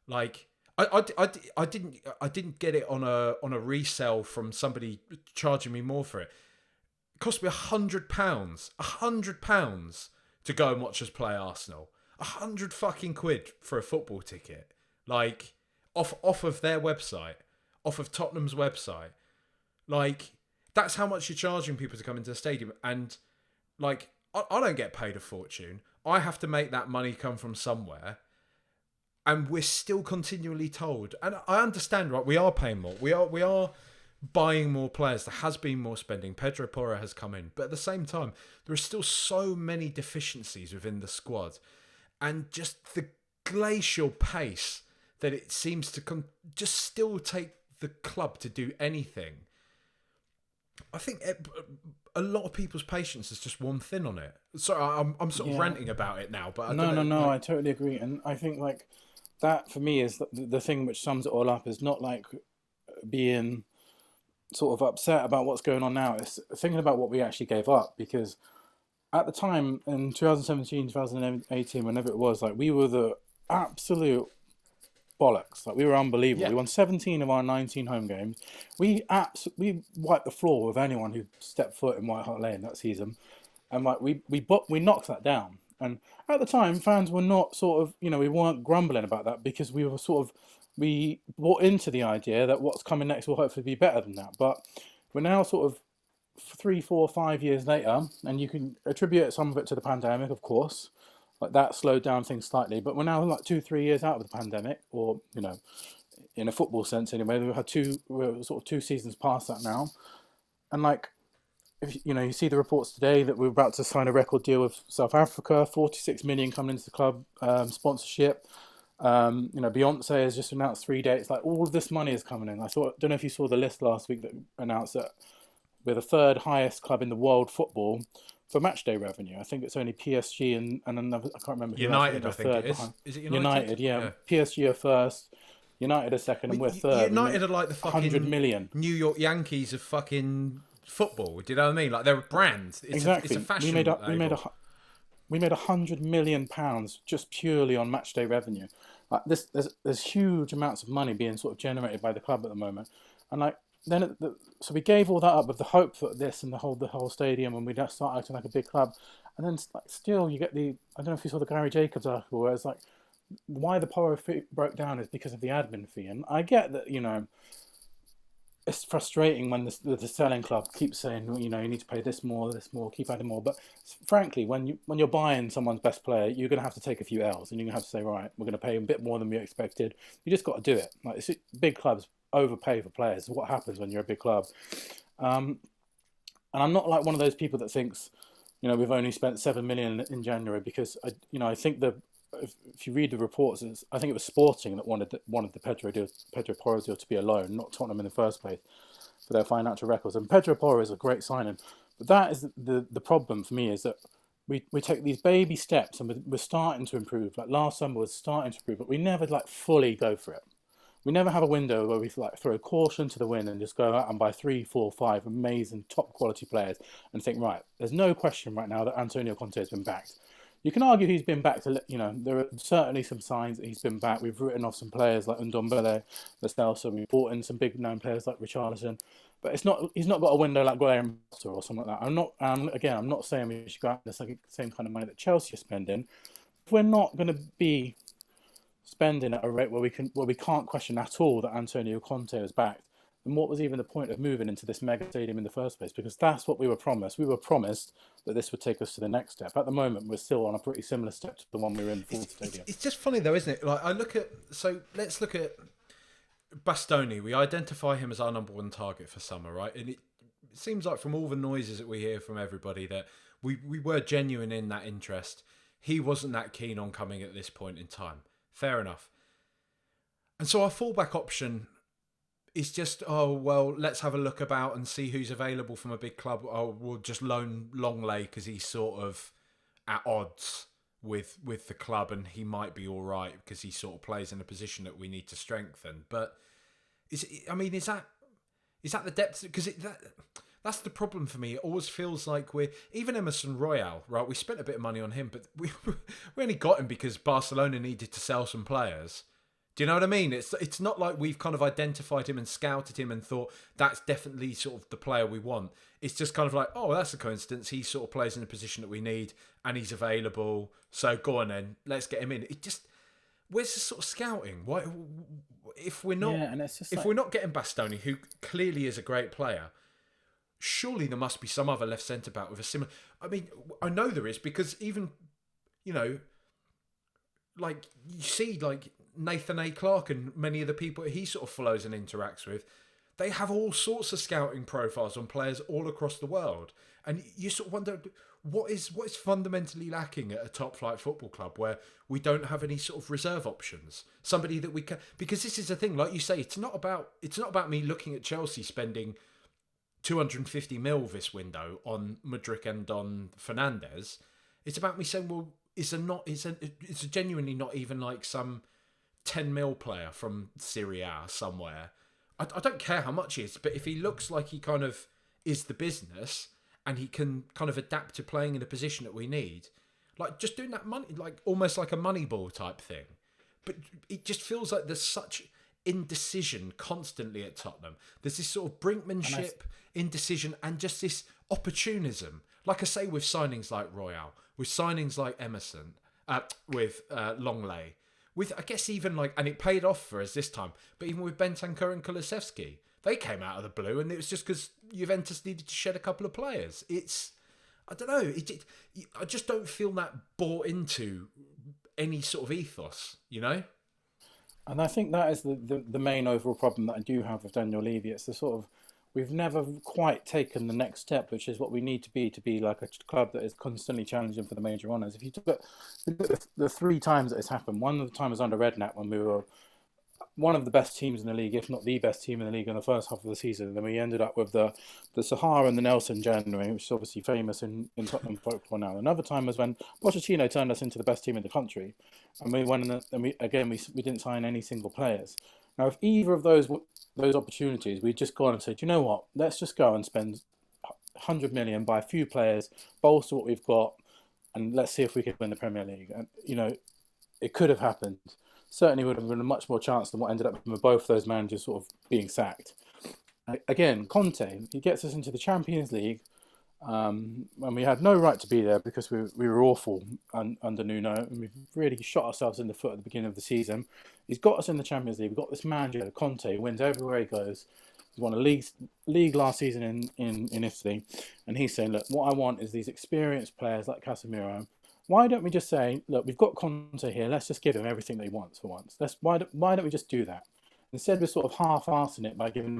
Like, I didn't get it on a resale from somebody charging me more for it. It cost me £100 to go and watch us play Arsenal. 100 fucking quid for a football ticket. Like, off of their website, off of Tottenham's website. Like, that's how much you're charging people to come into the stadium. And, like, I don't get paid a fortune. I have to make that money come from somewhere. And we're still continually told. And I understand, right? We are paying more. We are buying more players. There has been more spending. Pedro Porro has come in. But at the same time, there are still so many deficiencies within the squad. And just the glacial pace that it seems to just still take the club to do anything. I think a lot of people's patience has just worn thin on it. Sorry, I'm sort of ranting about it now, but No, I totally agree, and I think like that for me is the thing which sums it all up. Is not like being sort of upset about what's going on now. It's thinking about what we actually gave up, because at the time in 2017, 2018, whenever it was, like we were the absolute bollocks. Like we were unbelievable. Yeah. We won 17 of our 19 home games. We wiped the floor with anyone who stepped foot in White Hart Lane that season, and like we knocked that down. And at the time, fans were not sort of, we weren't grumbling about that, because we were we bought into the idea that what's coming next will hopefully be better than that. But we're now sort of 3, 4, 5 years later, and you can attribute some of it to the pandemic, of course. Like that slowed down things slightly, but we're now like 2, 3 years out of the pandemic, or in a football sense anyway. We're sort of 2 seasons past that now, and like if you see the reports today that we're about to sign a record deal with South Africa, 46 million coming into the club, sponsorship. Beyonce has just announced 3 dates. Like all of this money is coming in. Don't know if you saw the list last week that announced that we're the 3rd highest club in the world football for matchday revenue. I think it's only PSG and another. I can't remember. United, I think it is. Is it United? United, yeah. PSG are first. United are second, and we're third. United are like the fucking 100 million New York Yankees of fucking football. Do you know what I mean? Like they're a brand. Exactly. It's a fashion. We made £100 million just purely on matchday revenue. Like this, there's huge amounts of money being sort of generated by the club at the moment, and like. So we gave all that up with the hope that this and the whole stadium, and we'd start acting like a big club, and then like still you get I don't know if you saw the Gary Jacobs article where it's like why the Porro fee broke down is because of the admin fee, and I get that it's frustrating when the selling club keeps saying you need to pay this more, keep adding more, but frankly when you're buying someone's best player, you're going to have to take a few L's, and you're going to have to say, right, we're going to pay a bit more than we expected. You just got to do it. Like big clubs overpay for players. What happens when you're a big club? And I'm not like one of those people that thinks, we've only spent 7 million in January, because I think if you read the reports, I think it was Sporting that wanted the Pedro Porro deal to be a loan, not Tottenham in the first place, for their financial records. And Pedro Porro is a great signing, but that is the problem for me, is that we take these baby steps and we're starting to improve. Like last summer was starting to improve, but we never like fully go for it. We never have a window where we like throw caution to the wind and just go out and buy 3, 4, 5 amazing top quality players and think, right, there's no question right now that Antonio Conte has been backed. You can argue he's been backed. There are certainly some signs that he's been backed. We've written off some players like Ndombele, Lascelles, we brought in some big known players like Richarlison, but he's not got a window like Graham Potter or something like that. I'm not saying we should go out with the same kind of money that Chelsea are spending. If we're not going to be spending at a rate where we can't question at all that Antonio Conte is backed, then what was even the point of moving into this mega stadium in the first place? Because that's what we were promised. We were promised that this would take us to the next step. At the moment, we're still on a pretty similar step to the one we were in before the stadium. It's just funny though, isn't it? Like let's look at Bastoni. We identify him as our number 1 target for summer, right? And it seems like from all the noises that we hear from everybody that we were genuine in that interest. He wasn't that keen on coming at this point in time. Fair enough. And so our fallback option it's just, oh well, let's have a look about and see who's available from a big club. Oh, we'll just loan Longley because he's sort of at odds with the club, and he might be all right because he sort of plays in a position that we need to strengthen. But is that the depth? Because that's the problem for me. It always feels like even Emerson Royale, right? We spent a bit of money on him, but we only got him because Barcelona needed to sell some players. Do you know what I mean? It's not like we've kind of identified him and scouted him and thought that's definitely sort of the player we want. It's just kind of like, oh, that's a coincidence. He sort of plays in a position that we need and he's available. So go on then, let's get him in. It just, where's the sort of scouting? Why, if we're not, and it's just if we're not getting Bastoni, who clearly is a great player, surely there must be some other left centre back with a similar. I mean, I know there is because even, like you see, like Nathan A. Clark and many of the people he sort of follows and interacts with, they have all sorts of scouting profiles on players all across the world, and you sort of wonder what is fundamentally lacking at a top flight football club where we don't have any sort of reserve options, somebody that we can, because this is the thing, like you say, it's not about me looking at Chelsea spending 250 mil this window on Mudryk and on Fernandes. It's about me saying, well, it's genuinely not even like some 10 mil player from Serie A somewhere. I don't care how much he is, but if he looks like he kind of is the business and he can kind of adapt to playing in a position that we need, like just doing that money, like almost like a Moneyball type thing. But it just feels like there's such indecision constantly at Tottenham. There's this sort of brinkmanship, indecision, and just this opportunism. Like I say, with signings like Royale, with signings like Emerson, with Longley, with I guess even like, and it paid off for us this time, but even with Bentancur and Kulusevski, they came out of the blue, and it was just because Juventus needed to shed a couple of players. I don't know, I just don't feel that bought into any sort of ethos, And I think that is the main overall problem that I do have with Daniel Levy. It's the sort of, we've never quite taken the next step, which is what we need to be like a club that is constantly challenging for the major honours. If you look at the 3 times that it's happened, one of the time was under Redknapp when we were one of the best teams in the league, if not the best team in the league in the first half of the season. And then we ended up with the Sahara and the Nelson January, which is obviously famous in Tottenham football now. Another time was when Pochettino turned us into the best team in the country, and we went and we didn't sign any single players. Now, if either of those opportunities, we'd just gone and said, you know what, let's just go and spend 100 million, buy a few players, bolster what we've got, and let's see if we can win the Premier League. And it could have happened. Certainly would have been a much more chance than what ended up with both those managers sort of being sacked. Again, Conte, he gets us into the Champions League, and we had no right to be there because we were awful under Nuno, and we've really shot ourselves in the foot at the beginning of the season. He's got us in the Champions League. We've got this manager, Conte, who wins everywhere he goes. He won a league last season in Italy, and he's saying, look, what I want is these experienced players like Casemiro. Why don't we just say, look, we've got Conte here, let's just give him everything that he wants for once. Why don't we just do that? Instead, we're sort of half-arsing it by giving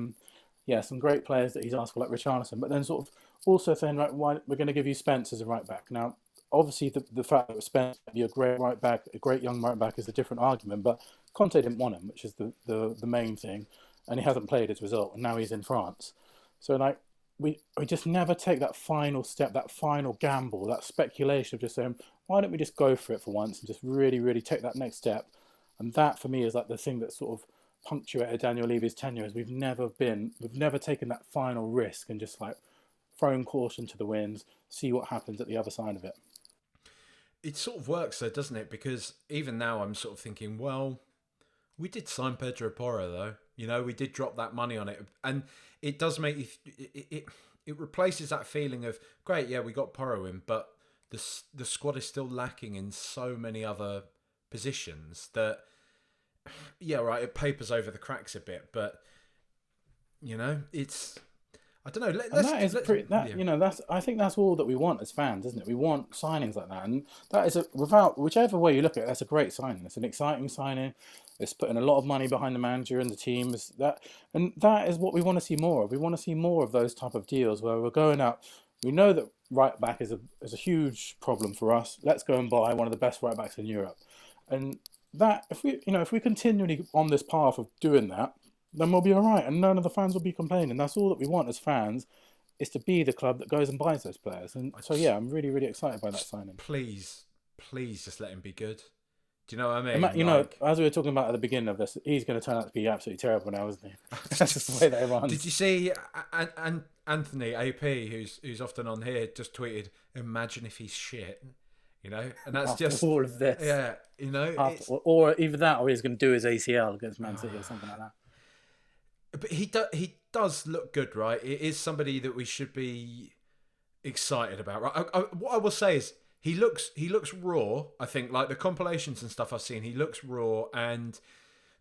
him, some great players that he's asked for, like Richarlison, but then sort of also saying, right, why we're going to give you Spence as a right-back. Now, obviously, the fact that Spence would be a great right-back, a great young right-back is a different argument, but Conte didn't want him, which is the main thing, and he hasn't played as a result, and now he's in France. So, like, we just never take that final step, that final gamble, that speculation of just saying, why don't we just go for it for once and just really, really take that next step? And that, for me, is like the thing that sort of punctuated Daniel Levy's tenure, is we've never taken that final risk and just like thrown caution to the winds, see what happens at the other side of it. It sort of works though, doesn't it? Because even now I'm sort of thinking, well, we did sign Pedro Porro though. We did drop that money on it, and it does make you. It replaces that feeling of great, yeah, we got Porro in, but the squad is still lacking in so many other positions that, yeah, right, it papers over the cracks a bit, but it's. I don't know. I think that's all that we want as fans, isn't it? We want signings like that, and that is without whichever way you look at it, that's a great signing. It's an exciting signing. It's putting a lot of money behind the manager and the team. And that is what we want to see more of. We want to see more of those type of deals where we're going out. We know that right back is a huge problem for us. Let's go and buy one of the best right backs in Europe, and that if we continually on this path of doing that, then we'll be all right, and none of the fans will be complaining. That's all that we want as fans, is to be the club that goes and buys those players. And so yeah, I'm really really excited by that signing. Please, just let him be good. Do you know what I And mean? you know, as we were talking about at the beginning of this, he's going to turn out to be absolutely terrible now, isn't he? That's just the way that it runs. Did you see Anthony AP, who's often on here, just tweeted, "Imagine if he's shit." You know, and that's After just all of this. Yeah, you know, or either that, or he's going to do his ACL against Man City or something like that. But he does look good, right? It is somebody that we should be excited about, right? What I will say is he looks raw. I think like the compilations and stuff I've seen, he looks raw, and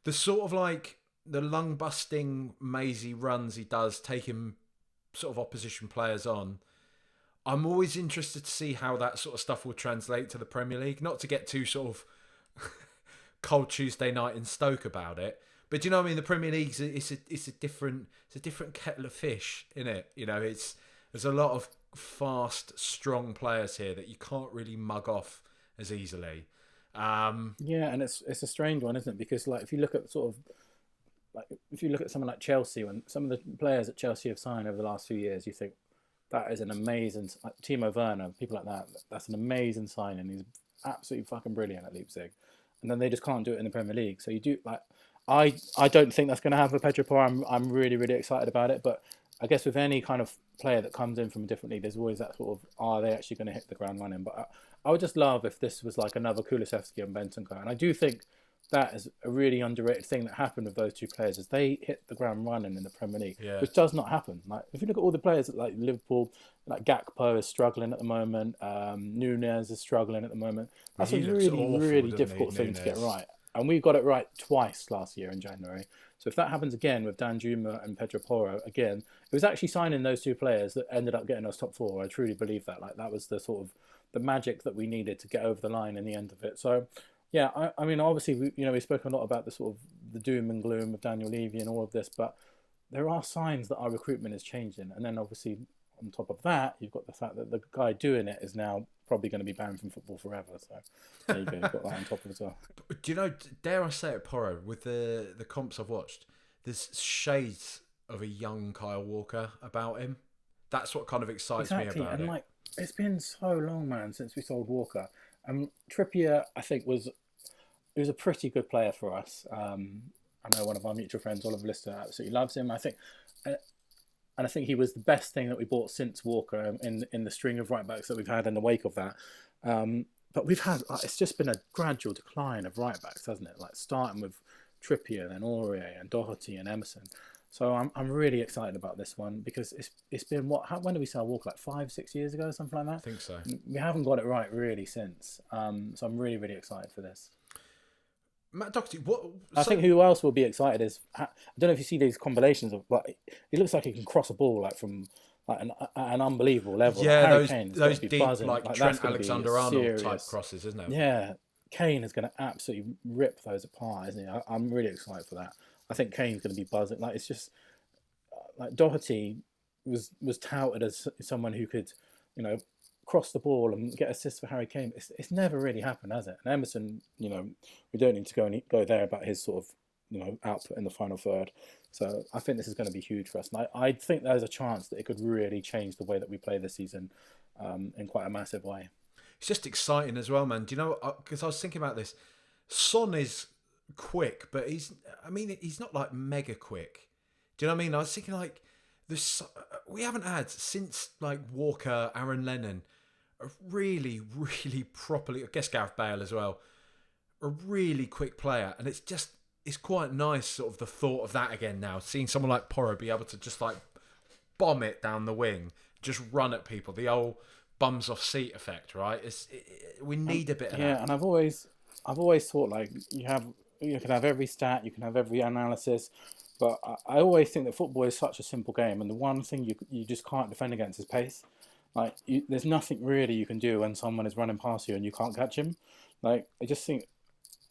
the sort of like the lung busting mazy runs he does, taking sort of opposition players on. I'm always interested to see how that sort of stuff will translate to the Premier League. Not to get too sort of cold Tuesday night in Stoke about it, but do you know what I mean? The Premier League it's a different kettle of fish, isn't it? You know, there's a lot of fast, strong players here that you can't really mug off as easily. Yeah, and it's a strange one, isn't it? Because like if you look at someone like Chelsea, when some of the players that Chelsea have signed over the last few years, you think that is an amazing, like Timo Werner, people like that. That's an amazing signing. He's absolutely fucking brilliant at Leipzig, and then they just can't do it in the Premier League. So you do like, I don't think that's going to happen for Pedro Porro. I'm really really excited about it, but I guess with any kind of player that comes in from a different league, there's always that sort of, are they actually going to hit the ground running? But I would just love if this was like another Kulusevski and Bentancur, and I do think that is a really underrated thing that happened with those two players, is they hit the ground running in the Premier League, which does not happen. Like if you look at all the players like Liverpool, like Gakpo is struggling at the moment, Nunez is struggling at the moment. That's a really really difficult thing to get right, and we got it right twice last year in January. So if that happens again with Danjuma and Pedro Porro again, it was actually signing those two players that ended up getting us top four. I truly believe that. Like that was the sort of the magic that we needed to get over the line in the end of it. So yeah, I mean, obviously, we've spoken a lot about the sort of the doom and gloom of Daniel Levy and all of this, but there are signs that our recruitment is changing. And then obviously, on top of that, you've got the fact that the guy doing it is now probably going to be banned from football forever. So there you go, you've got that on top of it as well. Do you know, dare I say it, Porro, with the comps I've watched, there's shades of a young Kyle Walker about him. That's what kind of excites me about it. And like, it's been so long, man, since we sold Walker. Trippier, I think, was a pretty good player for us. I know one of our mutual friends, Oliver Lister, absolutely loves him. I think he was the best thing that we bought since Walker in the string of right backs that we've had in the wake of that. But we've had it's just been a gradual decline of right backs, hasn't it? Like starting with Trippier, then Aurier and Doherty and Emerson. So I'm really excited about this one because it's been when did we sell Walker, like 5-6 years ago, something like that? I think so. We haven't got it right really since. So I'm really really excited for this. Matt Doherty, I think who else will be excited is, I don't know if you see these compilations of, like, he looks like he can cross a ball like from like an unbelievable level. Yeah, like those deep like Trent Alexander-Arnold type crosses, isn't it? Yeah, Kane is going to absolutely rip those apart, isn't he? I'm really excited for that. I think Kane's going to be buzzing. Like it's just like Doherty was touted as someone who could, cross the ball and get assists for Harry Kane. It's never really happened, has it? And Emerson, we don't need to go there about his sort of, output in the final third. So I think this is going to be huge for us. And I think there's a chance that it could really change the way that we play this season in quite a massive way. It's just exciting as well, man. Do you know, because I was thinking about this, Son is quick, but he's not like mega quick. Do you know what I mean? I was thinking like, we haven't had since like Walker, Aaron Lennon, a really, really properly, I guess Gareth Bale as well, a really quick player. And it's quite nice sort of the thought of that again now, seeing someone like Porro be able to just like bomb it down the wing, just run at people, the old bums off seat effect, right? We need a bit of that. Yeah, and I've always thought like you can have every stat, you can have every analysis, but I always think that football is such a simple game, and the one thing you just can't defend against is pace. Like there's nothing really you can do when someone is running past you and you can't catch him. Like I just think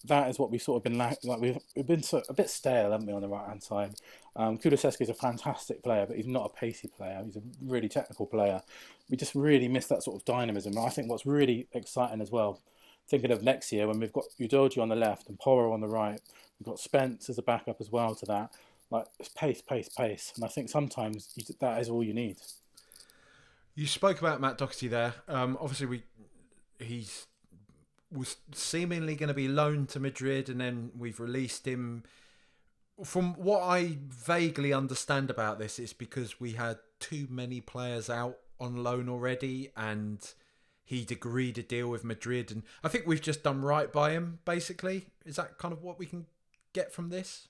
that is what we've sort of been like we've been a bit stale, haven't we, on the right hand side. Kulusevski is a fantastic player, but he's not a pacey player. He's a really technical player. We just really miss that sort of dynamism. And I think what's really exciting as well, thinking of next year when we've got Udogie on the left and Porro on the right, we've got Spence as a backup as well to that. like it's pace, pace, pace, and I think sometimes that is all you need. You spoke about Matt Doherty there. Obviously, he's was seemingly going to be loaned to Madrid, and then we've released him. From what I vaguely understand about this, it's because we had too many players out on loan already, and he'd agreed a deal with Madrid, and I think we've just done right by him. Basically, is that kind of what we can get from this?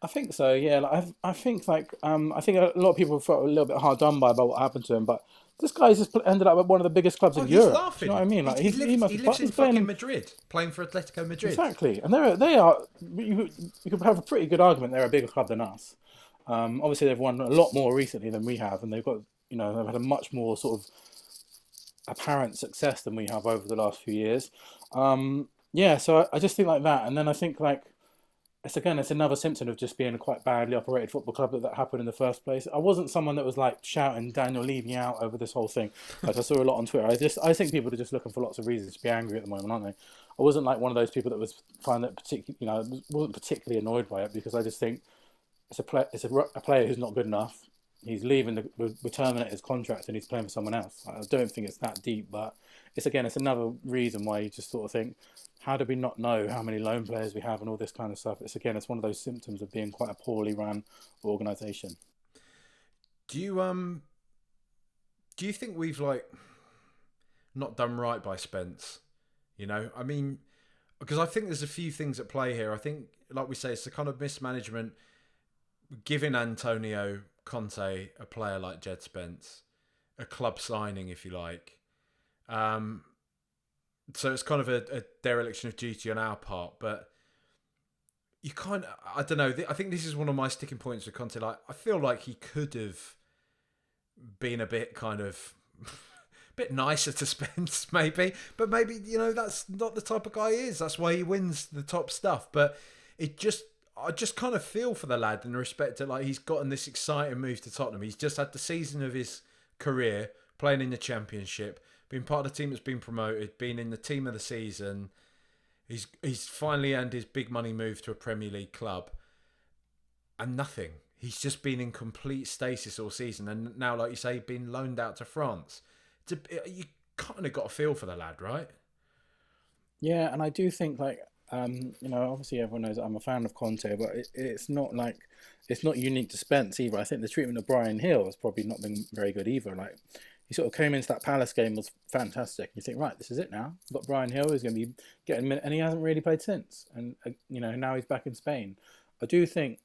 I think so. Yeah, like, I think a lot of people felt a little bit hard done by about what happened to him, but this guy's just ended up at one of the biggest clubs Oh, in he's Europe. Do you know laughing. what I mean? Like He he lives in he's playing fucking Madrid, playing for Atletico Madrid. exactly, and they are. You could have a pretty good argument they're a bigger club than us. Obviously, they've won a lot more recently than we have, and they've got they've had a much more sort of apparent success than we have over the last few years. Yeah, so I just think like that, and then I think like it's another symptom of just being a quite badly operated football club that happened in the first place. I wasn't someone that was like shouting Daniel Levy out over this whole thing. Like I saw a lot on Twitter. I think people are just looking for lots of reasons to be angry at the moment, aren't they? I wasn't like one of those people that was find that wasn't particularly annoyed by it because I just think it's a player who's not good enough. He's leaving. We're terminating his contract and he's playing for someone else. I don't think it's that deep, but it's another reason why you just sort of think, how do we not know how many loan players we have and all this kind of stuff? It's one of those symptoms of being quite a poorly run organisation. Do you think we've like not done right by Spence? I mean, because I think there's a few things at play here. I think, like we say, it's the kind of mismanagement giving Antonio Conte a player like Jed Spence, a club signing, if you like. So it's kind of a dereliction of duty on our part, but you kind of, I don't know. I think this is one of my sticking points with Conte. Like, I feel like he could have been a bit kind of bit nicer to Spence, maybe. But maybe, that's not the type of guy he is. That's why he wins the top stuff. But I just kind of feel for the lad in the respect that like he's gotten this exciting move to Tottenham. He's just had the season of his career playing in the Championship, been part of the team that's been promoted, been in the team of the season. He's finally earned his big money move to a Premier League club, and nothing. He's just been in complete stasis all season, and now, like you say, been loaned out to France. You kind of got a feel for the lad, right? Yeah, and I do think like obviously everyone knows that I'm a fan of Conte, but it's not unique to Spence either. I think the treatment of Brian Hill has probably not been very good either. Like he sort of came into that Palace game was fantastic. You think, right, this is it now. We've got Brian Hill who's going to be getting minutes, and he hasn't really played since. And now he's back in Spain. I do think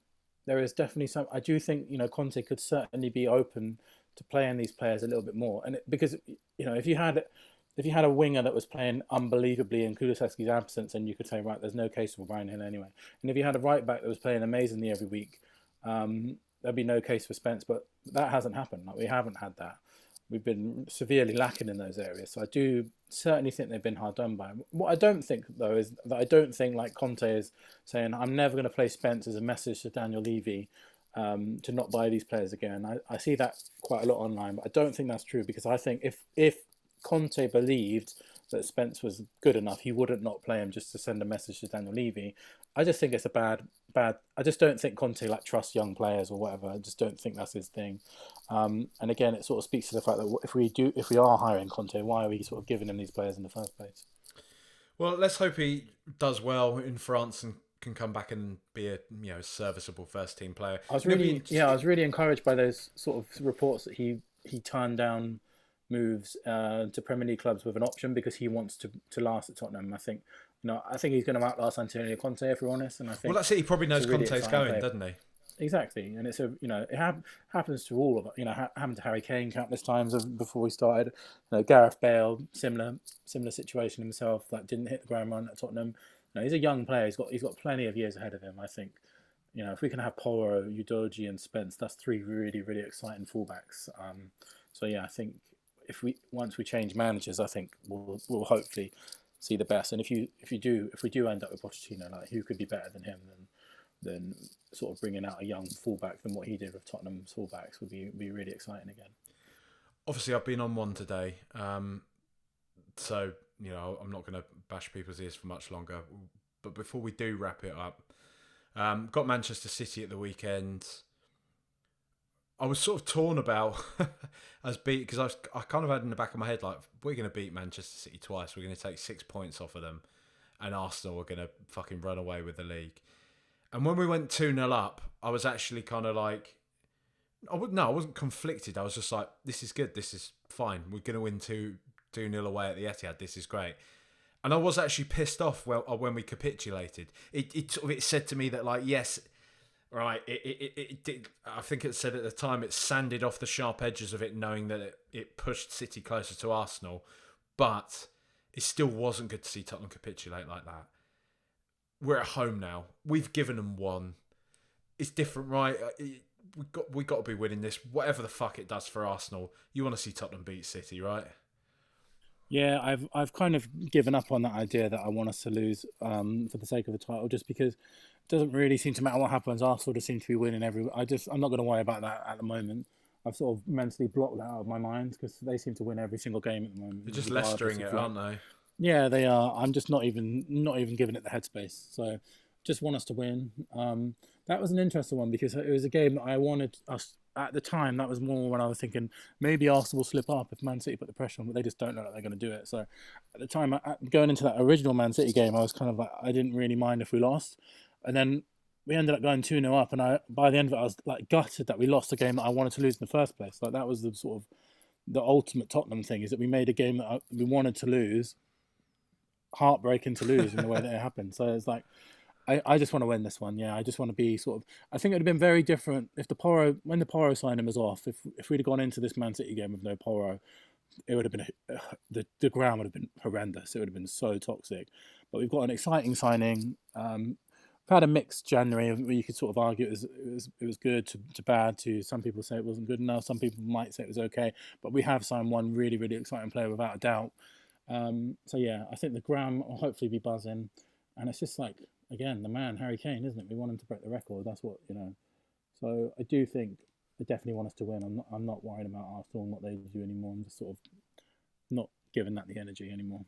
there is definitely some. I do think Conte could certainly be open to playing these players a little bit more, and because if you had a winger that was playing unbelievably in Kulusevski's absence, then you could say, right, there's no case for Brian Hill anyway. And if you had a right back that was playing amazingly every week, there'd be no case for Spence. But that hasn't happened. Like we haven't had that. We've been severely lacking in those areas. So I do certainly think they've been hard done by. What I don't think, though, is that I don't think like Conte is saying, I'm never going to play Spence as a message to Daniel Levy to not buy these players again. I see that quite a lot online, but I don't think that's true because I think if Conte believed that Spence was good enough, he wouldn't not play him just to send a message to Daniel Levy. I just think it's a bad. I just don't think Conte like trusts young players or whatever. I just don't think that's his thing. And again, it sort of speaks to the fact that if we are hiring Conte, why are we sort of giving him these players in the first place? Well, let's hope he does well in France and can come back and be a serviceable first team player. I was really encouraged by those sort of reports that he turned down moves to Premier League clubs with an option because he wants to last at Tottenham. I think he's going to outlast Antonio Conte, if we're honest. And I think that's it. He probably knows really Conte's going, doesn't he? Exactly, and it's it happens to all of it. Happened to Harry Kane countless times before we started. Gareth Bale, similar situation himself. Like didn't hit the ground running at Tottenham. He's a young player. He's got plenty of years ahead of him. I think. If we can have Porro, Udogie, and Spence, that's three really, really exciting fullbacks. So yeah, I think once we change managers, I think we'll hopefully see the best. And if we do end up with Pochettino, like who could be better than him than sort of bringing out a young fullback than what he did with Tottenham's fullbacks would be really exciting again. Obviously, I've been on one today, so I'm not going to bash people's ears for much longer. But before we do wrap it up, Got Manchester City at the weekend. I was sort of torn about because I kind of had in the back of my head like, we're going to beat Manchester City twice. We're going to take 6 points off of them, and Arsenal are going to fucking run away with the league. And when we went 2-0 up, I was actually kind of like, I wasn't conflicted. I was just like, this is good. This is fine. We're going to win 2-0 away at the Etihad. This is great. And I was actually pissed off when we capitulated. It said to me that, like, yes, right, it did. I think it said at the time it sanded off the sharp edges of it, knowing that it pushed City closer to Arsenal, but it still wasn't good to see Tottenham capitulate like that. We're at home now. We've given them one. It's different, right? We got to be winning this. Whatever the fuck it does for Arsenal, you want to see Tottenham beat City, right? Yeah, I've kind of given up on that idea that I want us to lose for the sake of the title, just because it doesn't really seem to matter what happens. Arsenal just seem to be winning I'm not going to worry about that at the moment. I've sort of mentally blocked that out of my mind because they seem to win every single game at the moment. They're just Leicestering it, aren't they? Yeah, they are. I'm just not even giving it the headspace. So just want us to win. That was an interesting one because it was a game that I wanted us. At the time, that was more when I was thinking maybe Arsenal will slip up if Man City put the pressure on, but they just don't know that they're going to do it. So at the time, going into that original Man City game, I was kind of like, I didn't really mind if we lost. And then we ended up going 2-0 up, and by the end of it, I was like gutted that we lost a game that I wanted to lose in the first place. Like that was the sort of the ultimate Tottenham thing, is that we made a game that we wanted to lose, heartbreaking to lose in the way that it happened. So it's like, I just want to win this one. Yeah, I just want to be sort of. I think it would have been very different if when the Porro signing was off. If we'd have gone into this Man City game with no Porro, it would have been the ground would have been horrendous. It would have been so toxic. But we've got an exciting signing. We've had a mixed January where you could sort of argue it was good to bad. To some people say it wasn't good enough. Some people might say it was okay. But we have signed one really, really exciting player without a doubt. So yeah, I think the ground will hopefully be buzzing, and it's just like. Again, the man, Harry Kane, isn't it? We want him to break the record. That's what, So I do think they definitely want us to win. I'm not worried about Arsenal and what they do anymore. I'm just sort of not giving that the energy anymore.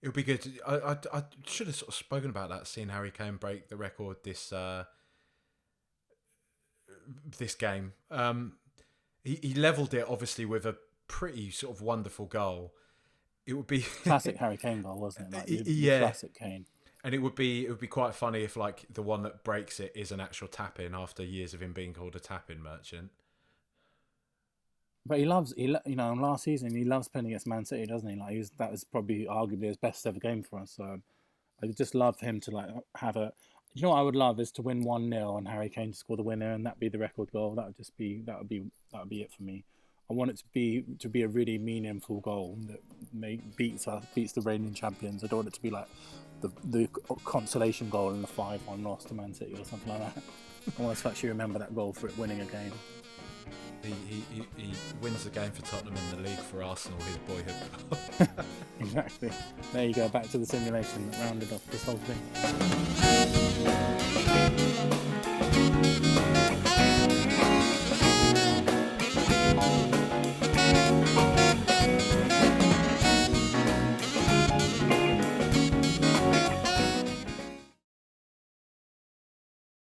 It would be good. I should have sort of spoken about that, seeing Harry Kane break the record this game. He levelled it, obviously, with a pretty sort of wonderful goal. It would be... Classic Harry Kane goal, wasn't it? Like, yeah. Classic Kane. And it would be quite funny if, like, the one that breaks it is an actual tap-in after years of him being called a tap-in merchant. But last season he loves playing against Man City, doesn't he? Like that was probably arguably his best ever game for us. So I would just love him to like have a. You know what I would love is to win 1-0 and Harry Kane to score the winner, and that'd be the record goal. That would be it for me. I want it to be a really meaningful goal that beats the reigning champions. I don't want it to be like the consolation goal in the 5-1 loss to Man City or something like that. I want us to actually remember that goal for it winning a game. He wins the game for Tottenham and the league for Arsenal, his boyhood club. Exactly. There you go, back to the simulation that rounded off this whole thing.